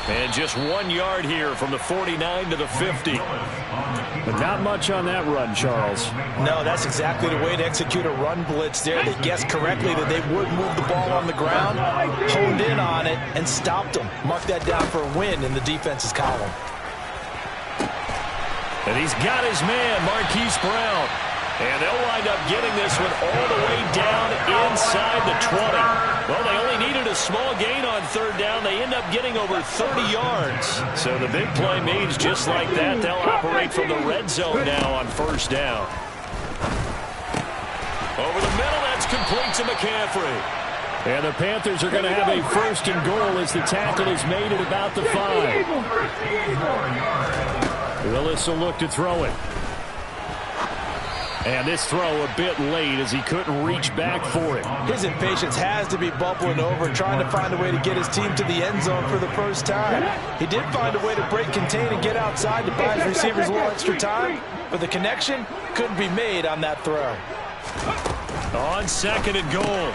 Speaker 2: And just 1 yard here from the 49 to the 50.
Speaker 4: But not much on that run, Charles.
Speaker 7: No, that's exactly the way to execute a run blitz there. They guessed correctly that they would move the ball on the ground, honed in on it, and stopped them. Mark that down for a win in the defense's column.
Speaker 2: And he's got his man, Marquise Brown. And they'll wind up getting this one all the way down inside the 20. Well, they only needed a small gain on third down. They end up getting over 30 yards. So the big play means just like that, they'll operate from the red zone now on first down. Over the middle, that's complete to McCaffrey.
Speaker 4: And the Panthers are going to have a first and goal as the tackle is made at about the 5. Willis will look to throw it. And this throw a bit late as he couldn't reach back for it.
Speaker 7: His impatience has to be bubbling over, trying to find a way to get his team to the end zone for the first time. He did find a way to break contain and get outside to buy his receivers a little extra time, but the connection couldn't be made on that throw.
Speaker 2: On second and goal,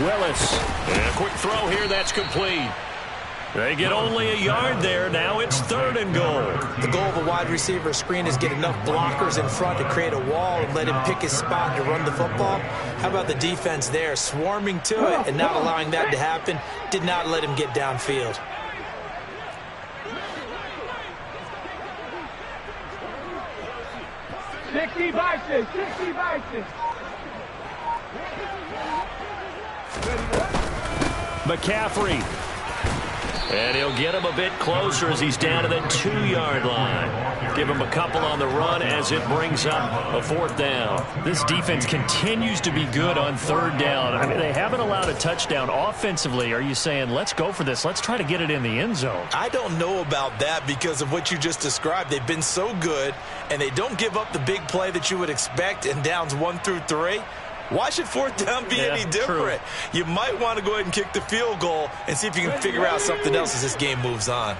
Speaker 2: Willis. And a quick throw here, that's complete. They get only a yard there. Now it's third and goal.
Speaker 7: The goal of a wide receiver screen is get enough blockers in front to create a wall and let him pick his spot to run the football. How about the defense there, swarming to it and not allowing that to happen? Did not let him get downfield.
Speaker 3: Sixty boxes.
Speaker 2: McCaffrey. And he'll get him a bit closer as he's down to the 2-yard line. Give him a couple on the run as it brings up a 4th down.
Speaker 4: This defense continues to be good on 3rd down. I mean, they haven't allowed a touchdown offensively. Are you saying, let's go for this? Let's try to get it in the end zone.
Speaker 7: I don't know about that because of what you just described. They've been so good, and they don't give up the big play that you would expect in downs 1 through 3. Why should 4th down be any different? True. You might want to go ahead and kick the field goal and see if you can figure out something else as this game moves on.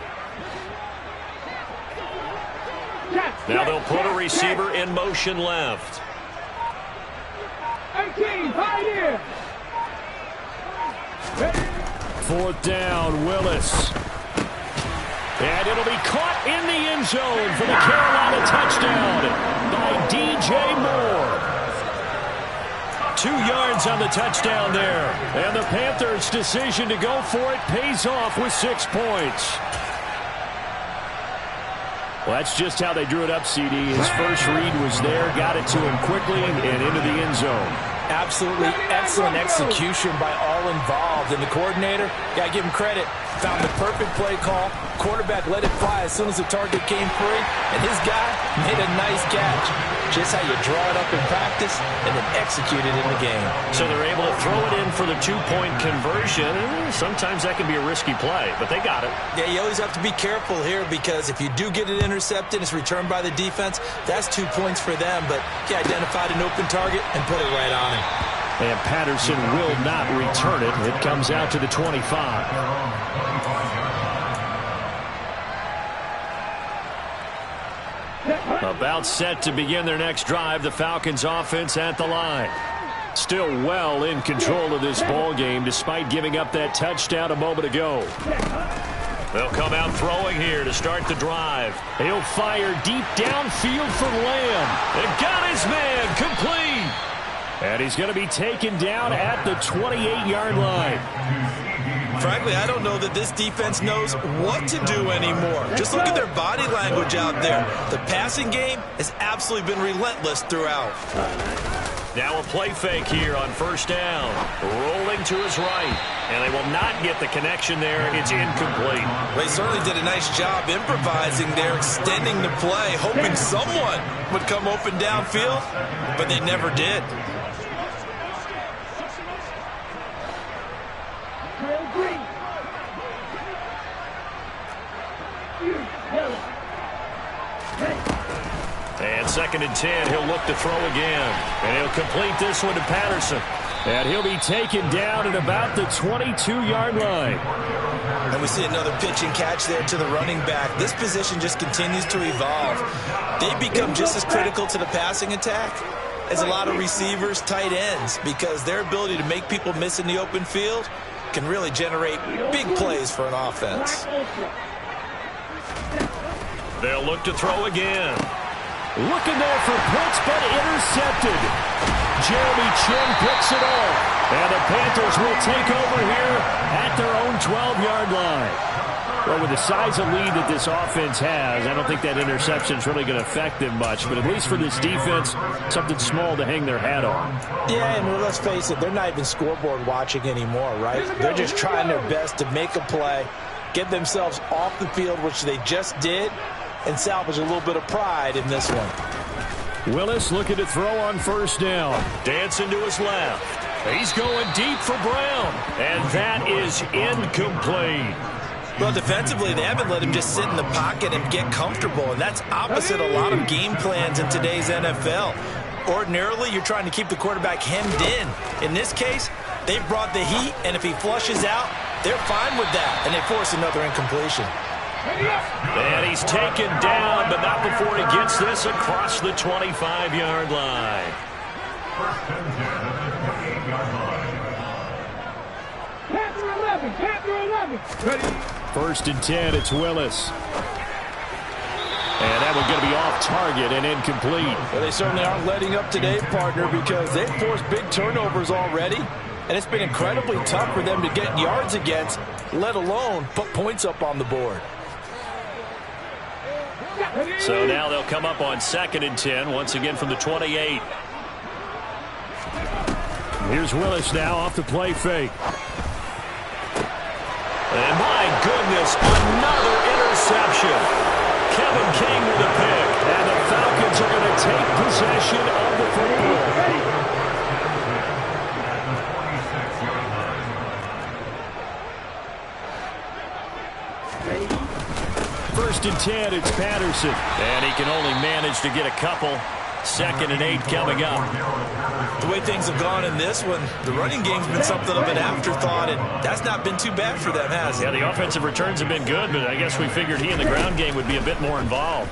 Speaker 2: Now they'll put a receiver in motion left.
Speaker 3: 18, pioneer.
Speaker 2: 4th down, Willis. And it'll be caught in the end zone for the Carolina touchdown by DJ Moore. 2 yards on the touchdown there. And the Panthers' decision to go for it pays off with 6 points. Well, that's just how they drew it up, CD. His first read was there, got it to him quickly, and into the end zone.
Speaker 5: Absolutely excellent execution by all involved. And the coordinator, got to give him credit, found the perfect play call. Quarterback let it fly as soon as the target came free, and his guy made a nice catch. Just how you draw it up in practice and then execute it in the game.
Speaker 2: So they're able to throw it in for the 2-point conversion. Sometimes that can be a risky play, but they got it.
Speaker 7: Yeah, you always have to be careful here because if you do get it intercepted, it's returned by the defense. That's 2 points for them, but he identified an open target and put it right on him.
Speaker 2: And Patterson will not return it. It comes out to the 25. About set to begin their next drive, the Falcons offense at the line. Still well in control of this ball game despite giving up that touchdown a moment ago. They'll come out throwing here to start the drive. He'll fire deep downfield for Lamb. And got his man complete. And he's going to be taken down at the 28-yard line.
Speaker 7: Frankly, I don't know that this defense knows what to do anymore. Just look at their body language out there. The passing game has absolutely been relentless throughout.
Speaker 2: Now a play fake here on 1st down. Rolling to his right. And they will not get the connection there. It's incomplete.
Speaker 7: They certainly did a nice job improvising there, extending the play, hoping someone would come open downfield, but they never did.
Speaker 2: And 2nd and 10, he'll look to throw again. And he'll complete this one to Patterson. And he'll be taken down at about the 22-yard line.
Speaker 7: And we see another pitch and catch there to the running back. This position just continues to evolve. They become just as critical to the passing attack as a lot of receivers, tight ends, because their ability to make people miss in the open field can really generate big plays for an offense.
Speaker 2: They'll look to throw again. Looking there for Pitts, but intercepted. Jeremy Chin picks it off. And the Panthers will take over here at their own 12-yard line. Well, with the size of lead that this offense has, I don't think that interception is really going to affect them much. But at least for this defense, something small to hang their hat on.
Speaker 5: Yeah, and let's face it, they're not even scoreboard watching anymore, right? They're just trying their best to make a play, get themselves off the field, which they just did, and salvage a little bit of pride in this one.
Speaker 2: Willis looking to throw on 1st down. Dancing to his left. He's going deep for Brown. And that is incomplete.
Speaker 7: Well, defensively, they haven't let him just sit in the pocket and get comfortable, and that's opposite a lot of game plans in today's NFL. Ordinarily, you're trying to keep the quarterback hemmed in. In this case, they've brought the heat, and if he flushes out, they're fine with that, and they force another incompletion.
Speaker 2: And he's taken down, but not before he gets this across the 25-yard line.
Speaker 6: 1st and 10 at the 28-yard line.
Speaker 3: Panther 11. Ready?
Speaker 2: 1st and 10, it's Willis. And that one's going to be off target and incomplete.
Speaker 5: Well, they certainly aren't letting up today, partner, because they've forced big turnovers already. And it's been incredibly tough for them to get yards against, let alone put points up on the board.
Speaker 2: So now they'll come up on 2nd and 10, once again from the 28. Here's Willis now off the play fake. And my goodness, another interception. Kevin King with a pick. And the Falcons are going to take possession of the football. First and 10, it's Patterson. And he can only manage to get a couple. 2nd and 8 coming up.
Speaker 7: The way things have gone in this one, the running game's been something of an afterthought, and that's not been too bad for them, has it?
Speaker 2: Yeah, the offensive returns have been good, but I guess we figured he in the ground game would be a bit more involved.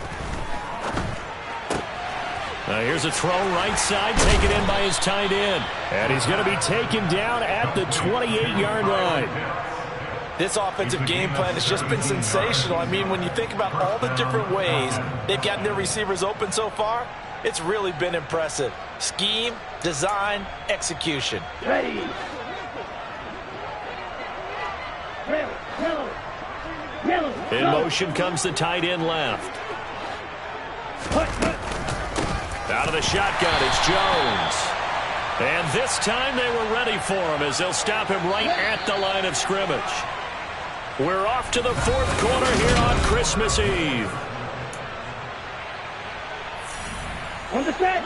Speaker 2: Here's a throw right side, taken in by his tight end. And he's going to be taken down at the 28-yard line.
Speaker 7: This offensive game plan has just been sensational. I mean, when you think about all the different ways they've gotten their receivers open so far, it's really been impressive. Scheme, design, execution.
Speaker 3: Ready. Yellow.
Speaker 2: In motion comes the tight end left. Out of the shotgun, it's Jones. And this time they were ready for him as they'll stop him right at the line of scrimmage. We're off to the 4th quarter here on Christmas Eve.
Speaker 3: On the set.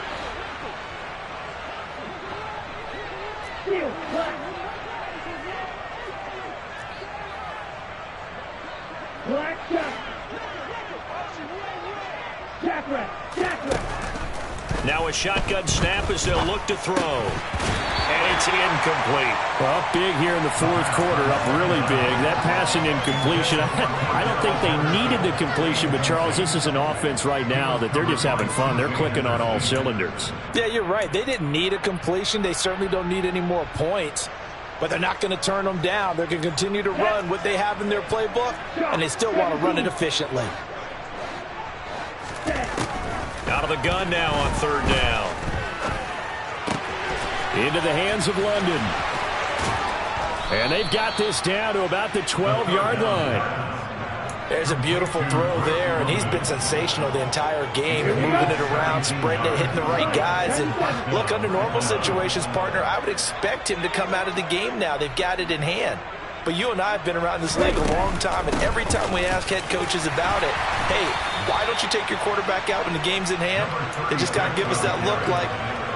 Speaker 3: Steal. Black shot. Jack.
Speaker 2: Now a shotgun snap as they'll look to throw. And it's incomplete.
Speaker 4: Well, up big here in the 4th quarter, up really big. That passing incompletion, I don't think they needed the completion, but Charles, this is an offense right now that they're just having fun. They're clicking on all cylinders.
Speaker 7: Yeah, you're right. They didn't need a completion. They certainly don't need any more points, but they're not going to turn them down. They're going to continue to run what they have in their playbook, and they still want to run it efficiently.
Speaker 2: Out of the gun now on 3rd down.
Speaker 4: Into the hands of London. And they've got this down to about the 12-yard line.
Speaker 7: There's a beautiful throw there, and he's been sensational the entire game and moving it around, spreading it, hitting the right guys. And look, under normal situations, partner, I would expect him to come out of the game now. They've got it in hand. But you and I have been around this league a long time, and every time we ask head coaches about it, hey, why don't you take your quarterback out when the game's in hand? They just kind of give us that look like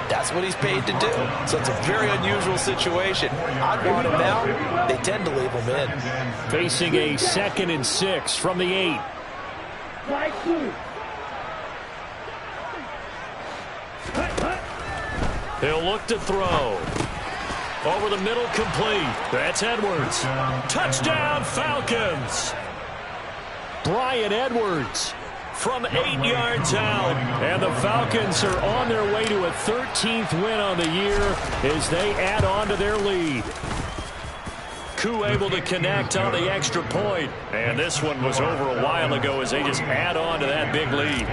Speaker 7: that's what he's paid to do. So it's a very unusual situation. I'd want him out. They tend to leave him in.
Speaker 4: Facing a 2nd and 6 from the 8.
Speaker 2: He'll look to throw. Over the middle, complete. That's Edwards. Touchdown, Falcons.
Speaker 4: Brian Edwards
Speaker 2: from 8 yards out. And the Falcons are on their way to a 13th win on the year as they add on to their lead. Koo able to connect on the extra point. And this one was over a while ago as they just add on to that big lead.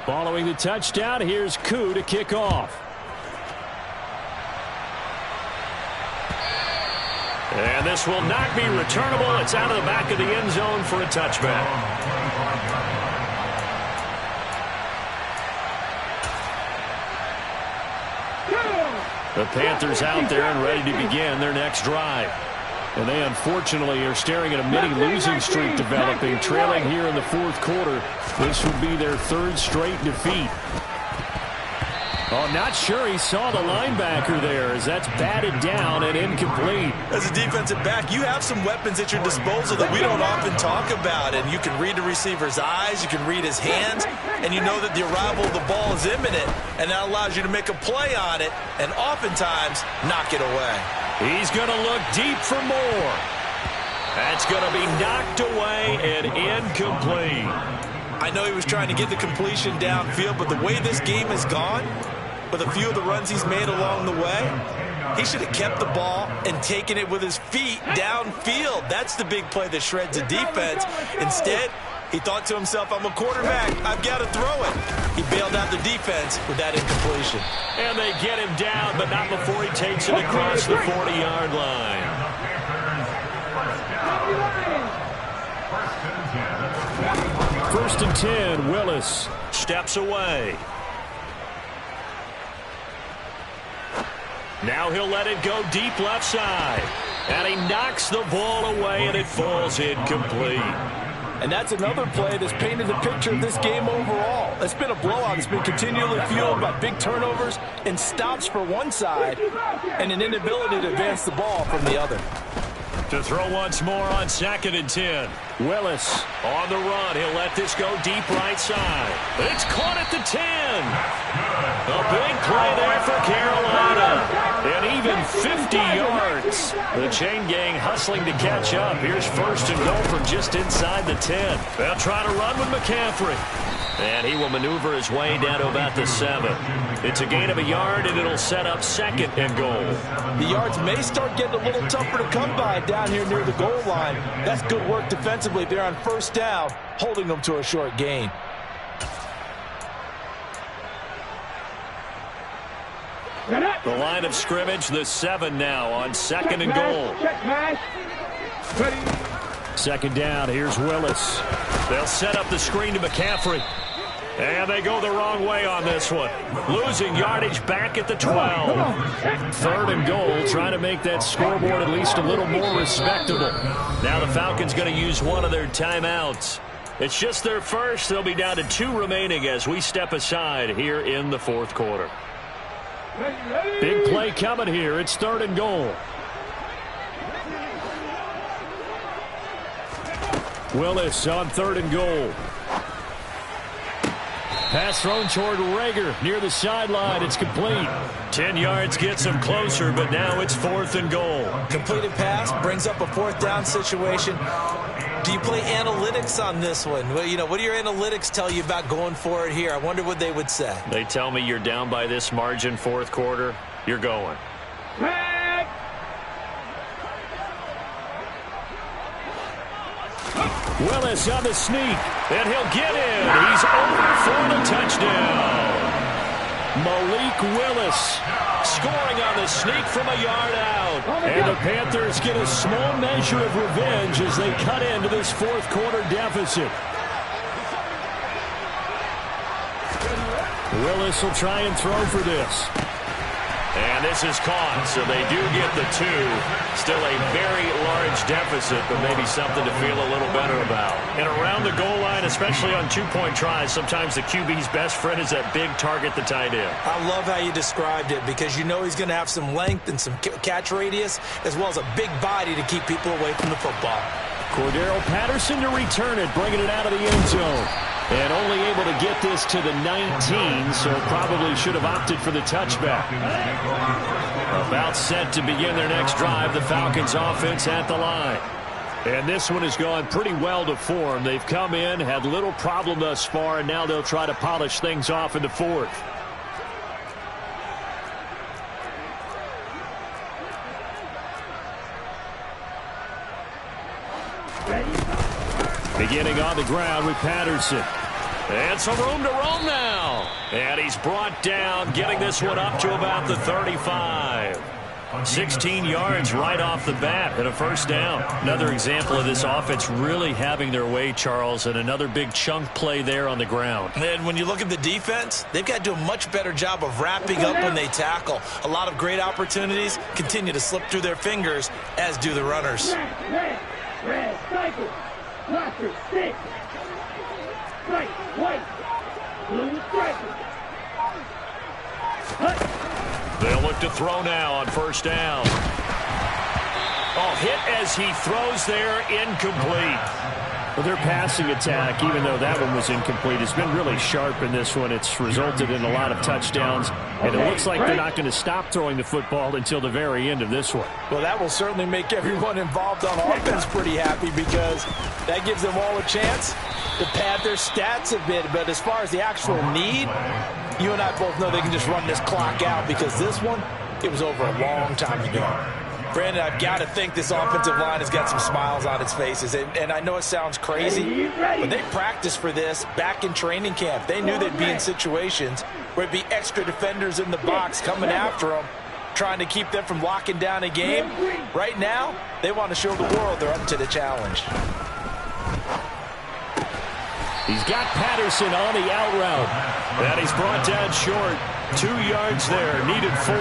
Speaker 4: Following the touchdown, here's Koo to kick off.
Speaker 2: And this will not be returnable. It's out of the back of the end zone for a touchback. The Panthers out there and ready to begin their next drive. And they unfortunately are staring at a mini losing streak developing, trailing here in the 4th quarter. This would be their 3rd straight defeat. Oh, not sure he saw the linebacker there as that's batted down and incomplete.
Speaker 7: As a defensive back, you have some weapons at your disposal that we don't often talk about. And you can read the receiver's eyes, you can read his hands, and you know that the arrival of the ball is imminent. And that allows you to make a play on it and oftentimes knock it away.
Speaker 2: He's going to look deep for more. That's going to be knocked away and incomplete.
Speaker 7: I know he was trying to get the completion downfield, but the way this game has gone, with a few of the runs he's made along the way, he should have kept the ball and taken it with his feet downfield. That's the big play that shreds a defense. Instead, he thought to himself, I'm a quarterback, I've got to throw it. He bailed out the defense with that incompletion.
Speaker 2: And they get him down, but not before he takes it across the 40-yard line.
Speaker 4: First and 10, Willis
Speaker 2: steps away. Now he'll let it go deep left side. And he knocks the ball away, and it falls incomplete.
Speaker 5: And that's another play that's painted the picture of this game overall. It's been a blowout. It's been continually fueled by big turnovers and stops for one side and an inability to advance the ball from the other.
Speaker 2: To throw once more on 2nd and 10. Willis on the run. He'll let this go deep right side. It's caught at the 10. A big play there for Carolina. And even 50 yards. The chain gang hustling to catch up. Here's 1st and goal from just inside the 10. They'll try to run with McCaffrey. And he will maneuver his way down to about the 7. It's a gain of a yard, and it'll set up 2nd and goal.
Speaker 5: The yards may start getting a little tougher to come by down here near the goal line. That's good work defensively. They're on 1st down, holding them to a short gain.
Speaker 2: The line of scrimmage, the 7 now on 2nd and goal. 2nd down, here's Willis. They'll set up the screen to McCaffrey. And they go the wrong way on this one. Losing yardage back at the 12. 3rd and goal, trying to make that scoreboard at least a little more respectable. Now the Falcons going to use one of their timeouts. It's just their first. They'll be down to 2 remaining as we step aside here in the 4th quarter. Big play coming here. It's 3rd and goal. Willis on 3rd and goal. Pass thrown toward Rager near the sideline. It's complete. 10 yards gets him closer, but now it's 4th and goal.
Speaker 5: Completed pass brings up a 4th down situation. Do you play analytics on this one? Well, you know, what do your analytics tell you about going for it here? I wonder what they would say.
Speaker 2: They tell me you're down by this margin 4th quarter. You're going. Willis on the sneak, and he'll get in. He's over for the touchdown. Malik Willis scoring on the sneak from a yard out. And the Panthers get a small measure of revenge as they cut into this 4th quarter deficit. Willis will try and throw for this. And this is caught, so they do get the 2. Still a very large deficit, but maybe something to feel a little better about. And around the goal line, especially on 2-point tries, sometimes the QB's best friend is that big target, the tight end.
Speaker 5: I love how you described it because you know he's going to have some length and some catch radius as well as a big body to keep people away from the football.
Speaker 2: Cordero Patterson to return it, bringing it out of the end zone. And only able to get this to the 19, so probably should have opted for the touchback. About set to begin their next drive, the Falcons offense at the line. And this one has gone pretty well to form. They've come in, had little problem thus far, and now they'll try to polish things off in the 4th. Beginning on the ground with Patterson. And some room to roam now. And he's brought down, getting this one up to about the 35. 16 yards right off the bat and a 1st down. Another example of this offense really having their way, Charles, and another big chunk play there on the ground.
Speaker 5: And when you look at the defense, they've got to do a much better job of wrapping up when they tackle. A lot of great opportunities continue to slip through their fingers, as do the runners.
Speaker 3: Red, cycle, blaster, stick, strike, white, blue, striker.
Speaker 2: They'll look to throw now on 1st down. Oh, hit as he throws there, incomplete.
Speaker 4: Well, their passing attack, even though that one was incomplete, has been really sharp in this one. It's resulted in a lot of touchdowns, and it looks like they're not going to stop throwing the football until the very end of this one.
Speaker 5: Well, that will certainly make everyone involved on offense pretty happy because that gives them all a chance to pad their stats a bit. But as far as the actual need, you and I both know they can just run this clock out because this one, it was over a long time ago. Brandon, I've got to think this offensive line has got some smiles on its faces. And I know it sounds crazy, but they practiced for this back in training camp. They knew they'd be in situations where it'd be extra defenders in the box coming after them, trying to keep them from locking down a game. Right now, they want to show the world they're up to the challenge.
Speaker 2: He's got Patterson on the out route. And he's brought down short. 2 yards there, needed 4.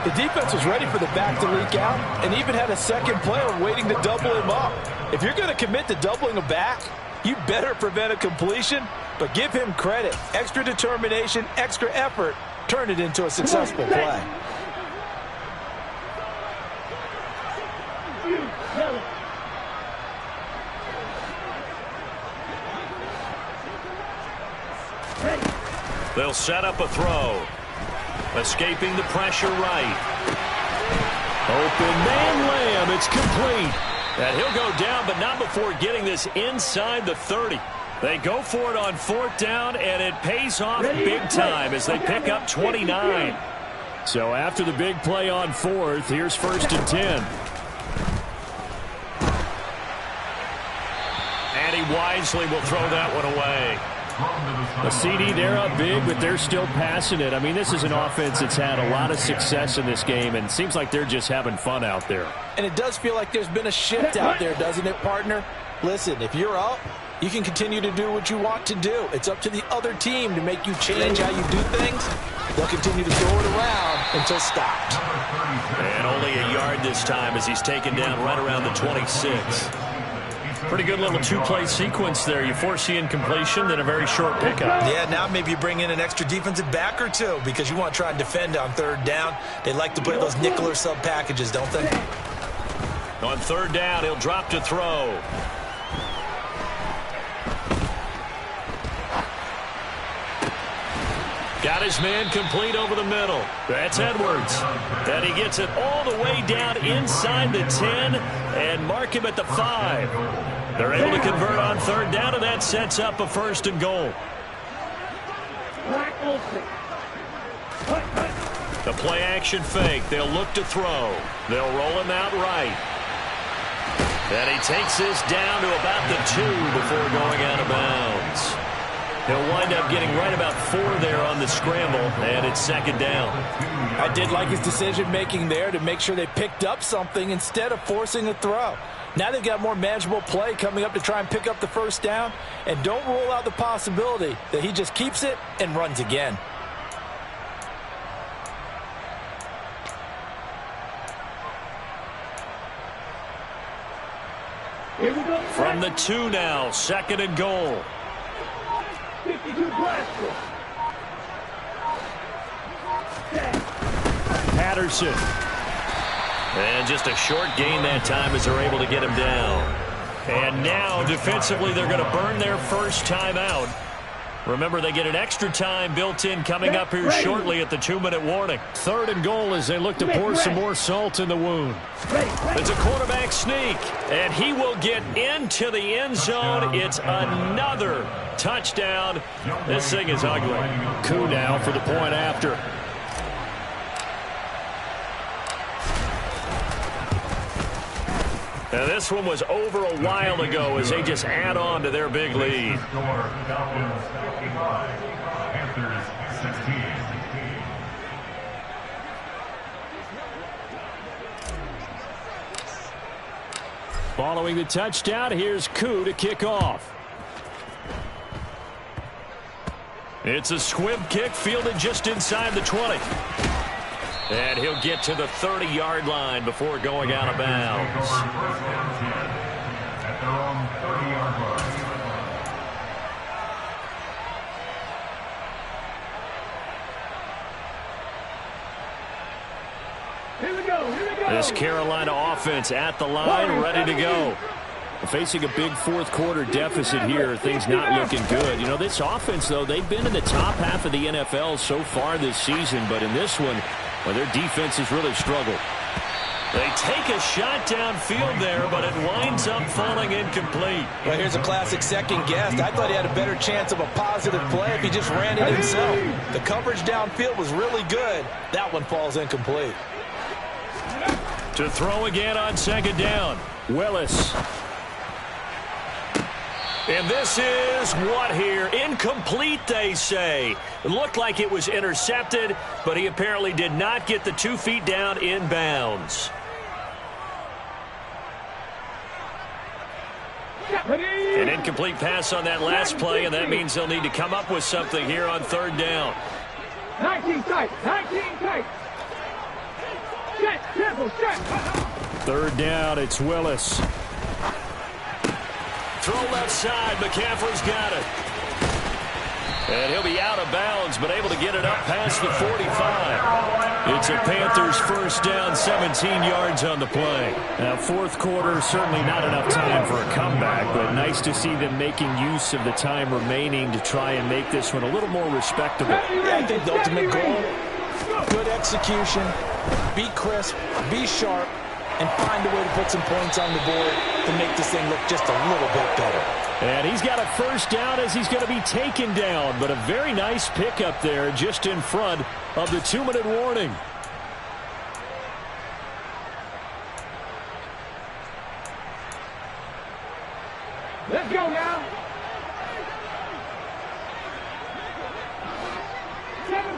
Speaker 5: The defense was ready for the back to leak out and even had a second player waiting to double him up. If you're going to commit to doubling a back, you better prevent a completion, but give him credit. Extra determination, extra effort, turn it into a successful play.
Speaker 2: They'll set up a throw. Escaping the pressure right. Open man Lamb. It's complete. And he'll go down, but not before getting this inside the 30. They go for it on 4th down, and it pays off big time as they pick up 29.
Speaker 4: So after the big play on 4th, here's 1st and 10.
Speaker 2: And he wisely will throw that one away.
Speaker 4: A CD, they're up big, but they're still passing it. I mean, this is an offense that's had a lot of success in this game, and it seems like they're just having fun out there.
Speaker 5: And it does feel like there's been a shift out there, doesn't it, partner? Listen, if you're up, you can continue to do what you want to do. It's up to the other team to make you change how you do things. They'll continue to throw it around until stopped.
Speaker 2: And only a yard this time as he's taken down right around the 26. Pretty good little two-play sequence there. You force the incompletion, then a very short pickup.
Speaker 7: Yeah, now maybe you bring in an extra defensive back or two because you want to try and defend on 3rd down. They like to play those nickel or sub packages, don't they?
Speaker 2: On 3rd down, he'll drop to throw. Got his man complete over the middle. That's Edwards. And he gets it all the way down inside the 10 and mark him at the 5. They're able to convert on 3rd down, and that sets up a 1st and goal. The play action fake. They'll look to throw. They'll roll him out right. And he takes this down to about the 2 before going out of bounds. He'll wind up getting right about 4 there on the scramble, and it's 2nd down.
Speaker 5: I did like his decision-making there to make sure they picked up something instead of forcing a throw. Now they've got more manageable play coming up to try and pick up the 1st down, and don't rule out the possibility that he just keeps it and runs again.
Speaker 2: From the 2 now, 2nd and goal.
Speaker 3: 52 blaster.
Speaker 2: Patterson. And just a short gain that time as they're able to get him down. And now, defensively, they're going to burn their first timeout. Remember, they get an extra time built in coming up here shortly at the 2-minute warning.
Speaker 4: 3rd and goal as they look to pour some more salt in the wound.
Speaker 2: It's a quarterback sneak, and he will get into the end zone. It's another touchdown. This thing is ugly.
Speaker 4: Coup now for the point after.
Speaker 2: Now this one was over a while ago as they just add on to their big lead.
Speaker 6: Falcons 55, Panthers 16.
Speaker 4: Following the touchdown, here's Coup to kick off.
Speaker 2: It's a squib kick fielded just inside the 20. And he'll get to the 30-yard line before going out of bounds.
Speaker 6: At their own 30-yard line.
Speaker 3: Here we go, here we go.
Speaker 2: This Carolina offense at the line, ready to go.
Speaker 4: Facing a big 4th quarter deficit here, things not looking good. You know, this offense, though, they've been in the top half of the NFL so far this season, but in this one, well, their defense has really struggled.
Speaker 2: They take a shot downfield there, but it winds up falling incomplete.
Speaker 5: Well, here's a classic second guess. I thought he had a better chance of a positive play if he just ran it himself. The coverage downfield was really good. That one falls incomplete.
Speaker 2: To throw again on 2nd down.
Speaker 4: Willis.
Speaker 2: And this is what here? Incomplete, they say. It looked like it was intercepted, but he apparently did not get the 2 feet down in bounds. An incomplete pass on that last play, and that means they'll need to come up with something here on 3rd down.
Speaker 3: 19 tight, 19 tight.
Speaker 4: Third down, it's Willis.
Speaker 2: Throw left side. McCaffrey's got it. And he'll be out of bounds, but able to get it up past the 45. It's a Panthers first down, 17 yards on the play.
Speaker 4: Now, fourth quarter, certainly not enough time for a comeback, but nice to see them making use of the time remaining to try and make this one a little more respectable.
Speaker 5: Yeah, I think the ultimate goal, good execution, be crisp, be sharp, and find a way to put some points on the board to make this thing look just a little bit better.
Speaker 4: And he's got a first down as he's going to be taken down, but a very nice pickup there just in front of the 2-minute warning.
Speaker 3: Let's go now. 7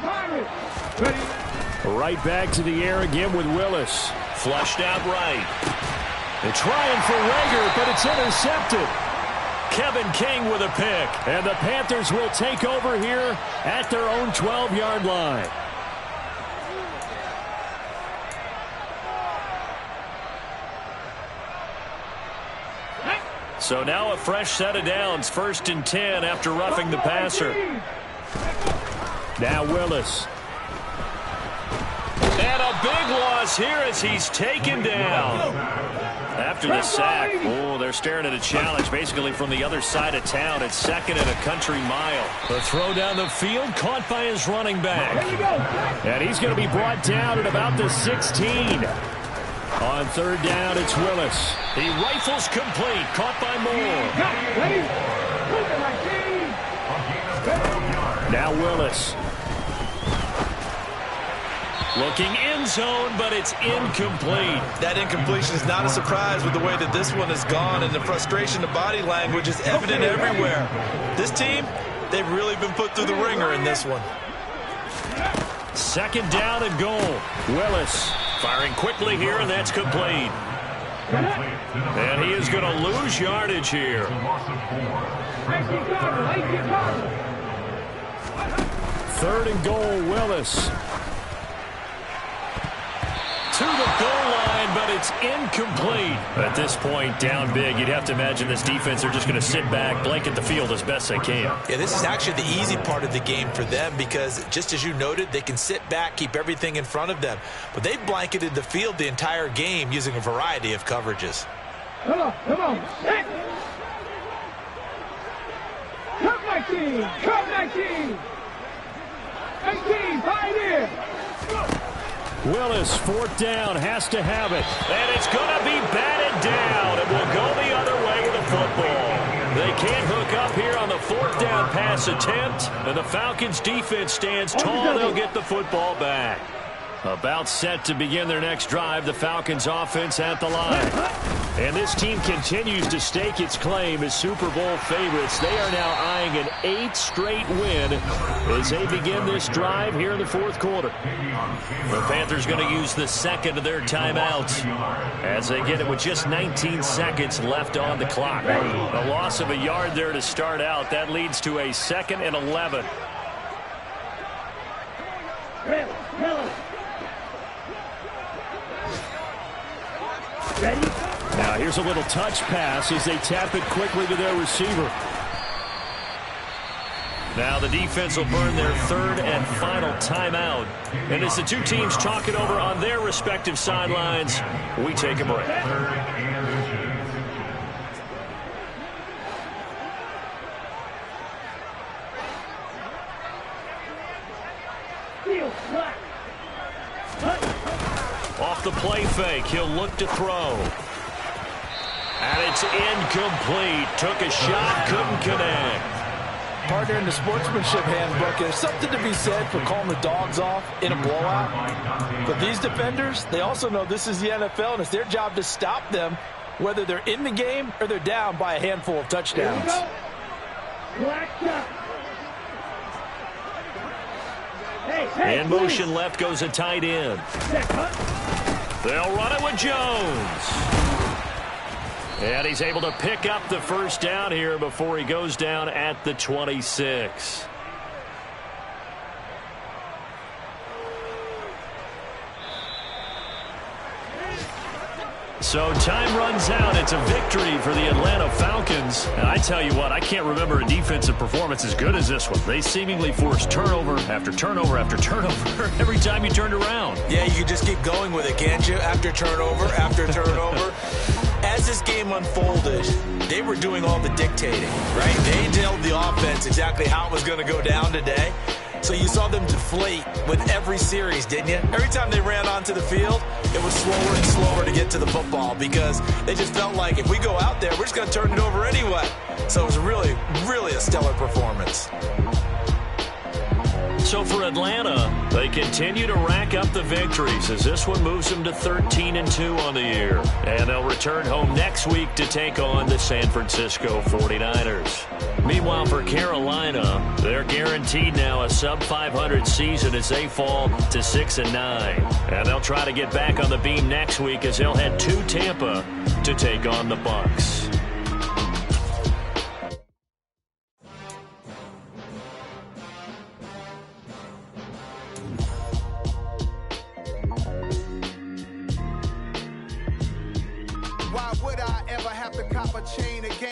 Speaker 3: Pirates. Ready?
Speaker 4: Right back to the air again with Willis.
Speaker 2: Flushed out right.
Speaker 4: They're trying for Rager, but it's intercepted.
Speaker 2: Kevin King with a pick.
Speaker 4: And the Panthers will take over here at their own 12-yard line.
Speaker 2: So now a fresh set of downs. 1st and 10 after roughing the passer.
Speaker 4: Now Willis.
Speaker 2: And a big loss here as he's taken down. After the sack, they're staring at a challenge basically from the other side of town. It's 2nd and a country mile.
Speaker 4: The throw down the field caught by his running back. And he's going to be brought down at about the 16. On 3rd down, it's Willis.
Speaker 2: He rifles complete, caught by Moore.
Speaker 4: Now Willis.
Speaker 2: Looking end zone, but it's incomplete.
Speaker 7: That incompletion is not a surprise with the way that this one has gone, and the frustration, the body language is evident everywhere. This team, they've really been put through the ringer in this one.
Speaker 2: 2nd down and goal.
Speaker 4: Willis
Speaker 2: firing quickly here, and that's complete. And he is going to lose yardage here.
Speaker 4: 3rd and goal, Willis.
Speaker 2: To the goal line, but it's incomplete.
Speaker 4: At this point, down big, you'd have to imagine this defense are just going to sit back, blanket the field as best they can.
Speaker 7: Yeah, this is actually the easy part of the game for them because, just as you noted, they can sit back, keep everything in front of them. But they've blanketed the field the entire game using a variety of coverages.
Speaker 3: Come on. Come 19. 18, Pioneer.
Speaker 4: Willis, 4th down, has to have it.
Speaker 2: And it's going to be batted down. It will go the other way with the football. They can't hook up here on the 4th down pass attempt. And the Falcons defense stands tall. They'll get the football back. About set to begin their next drive, the Falcons offense at the line.
Speaker 4: And this team continues to stake its claim as Super Bowl favorites. They are now eyeing an 8th straight win as they begin this drive here in the 4th quarter.
Speaker 2: The Panthers going to use the 2nd of their timeouts as they get it with just 19 seconds left on the clock. A loss of a yard there to start out. That leads to a 2nd and 11.
Speaker 4: Now here's a little touch pass as they tap it quickly to their receiver.
Speaker 2: Now the defense will burn their 3rd and final timeout. And as the two teams talk it over on their respective sidelines, we take a break. Off the play fake, he'll look to throw. And it's incomplete. Took a shot, couldn't connect.
Speaker 5: Partner, in the sportsmanship handbook, there's something to be said for calling the dogs off in a blowout. But these defenders, they also know this is the NFL, and it's their job to stop them, whether they're in the game or they're down by a handful of touchdowns.
Speaker 2: In motion left goes a tight end. They'll run it with Jones. And he's able to pick up the first down here before he goes down at the 26. So time runs out. It's a victory for the Atlanta Falcons. And I tell you what, I can't remember a defensive performance as good as this one. They seemingly forced turnover after turnover after turnover every time you turned around.
Speaker 7: Yeah, you can just keep going with it, can't you? After turnover, after turnover. As this game unfolded, they were doing all the dictating, right? They told the offense exactly how it was going to go down today. So you saw them deflate with every series, didn't you? Every time they ran onto the field, it was slower and slower to get to the football because they just felt like if we go out there, we're just going to turn it over anyway. So it was really, really a stellar performance.
Speaker 2: So for Atlanta, they continue to rack up the victories as this one moves them to 13-2 on the year. And they'll return home next week to take on the San Francisco 49ers. Meanwhile, for Carolina, they're guaranteed now a sub-500 season as they fall to 6-9. And they'll try to get back on the beam next week as they'll head to Tampa to take on the Bucs.
Speaker 1: Why would I ever have to cop a chain again?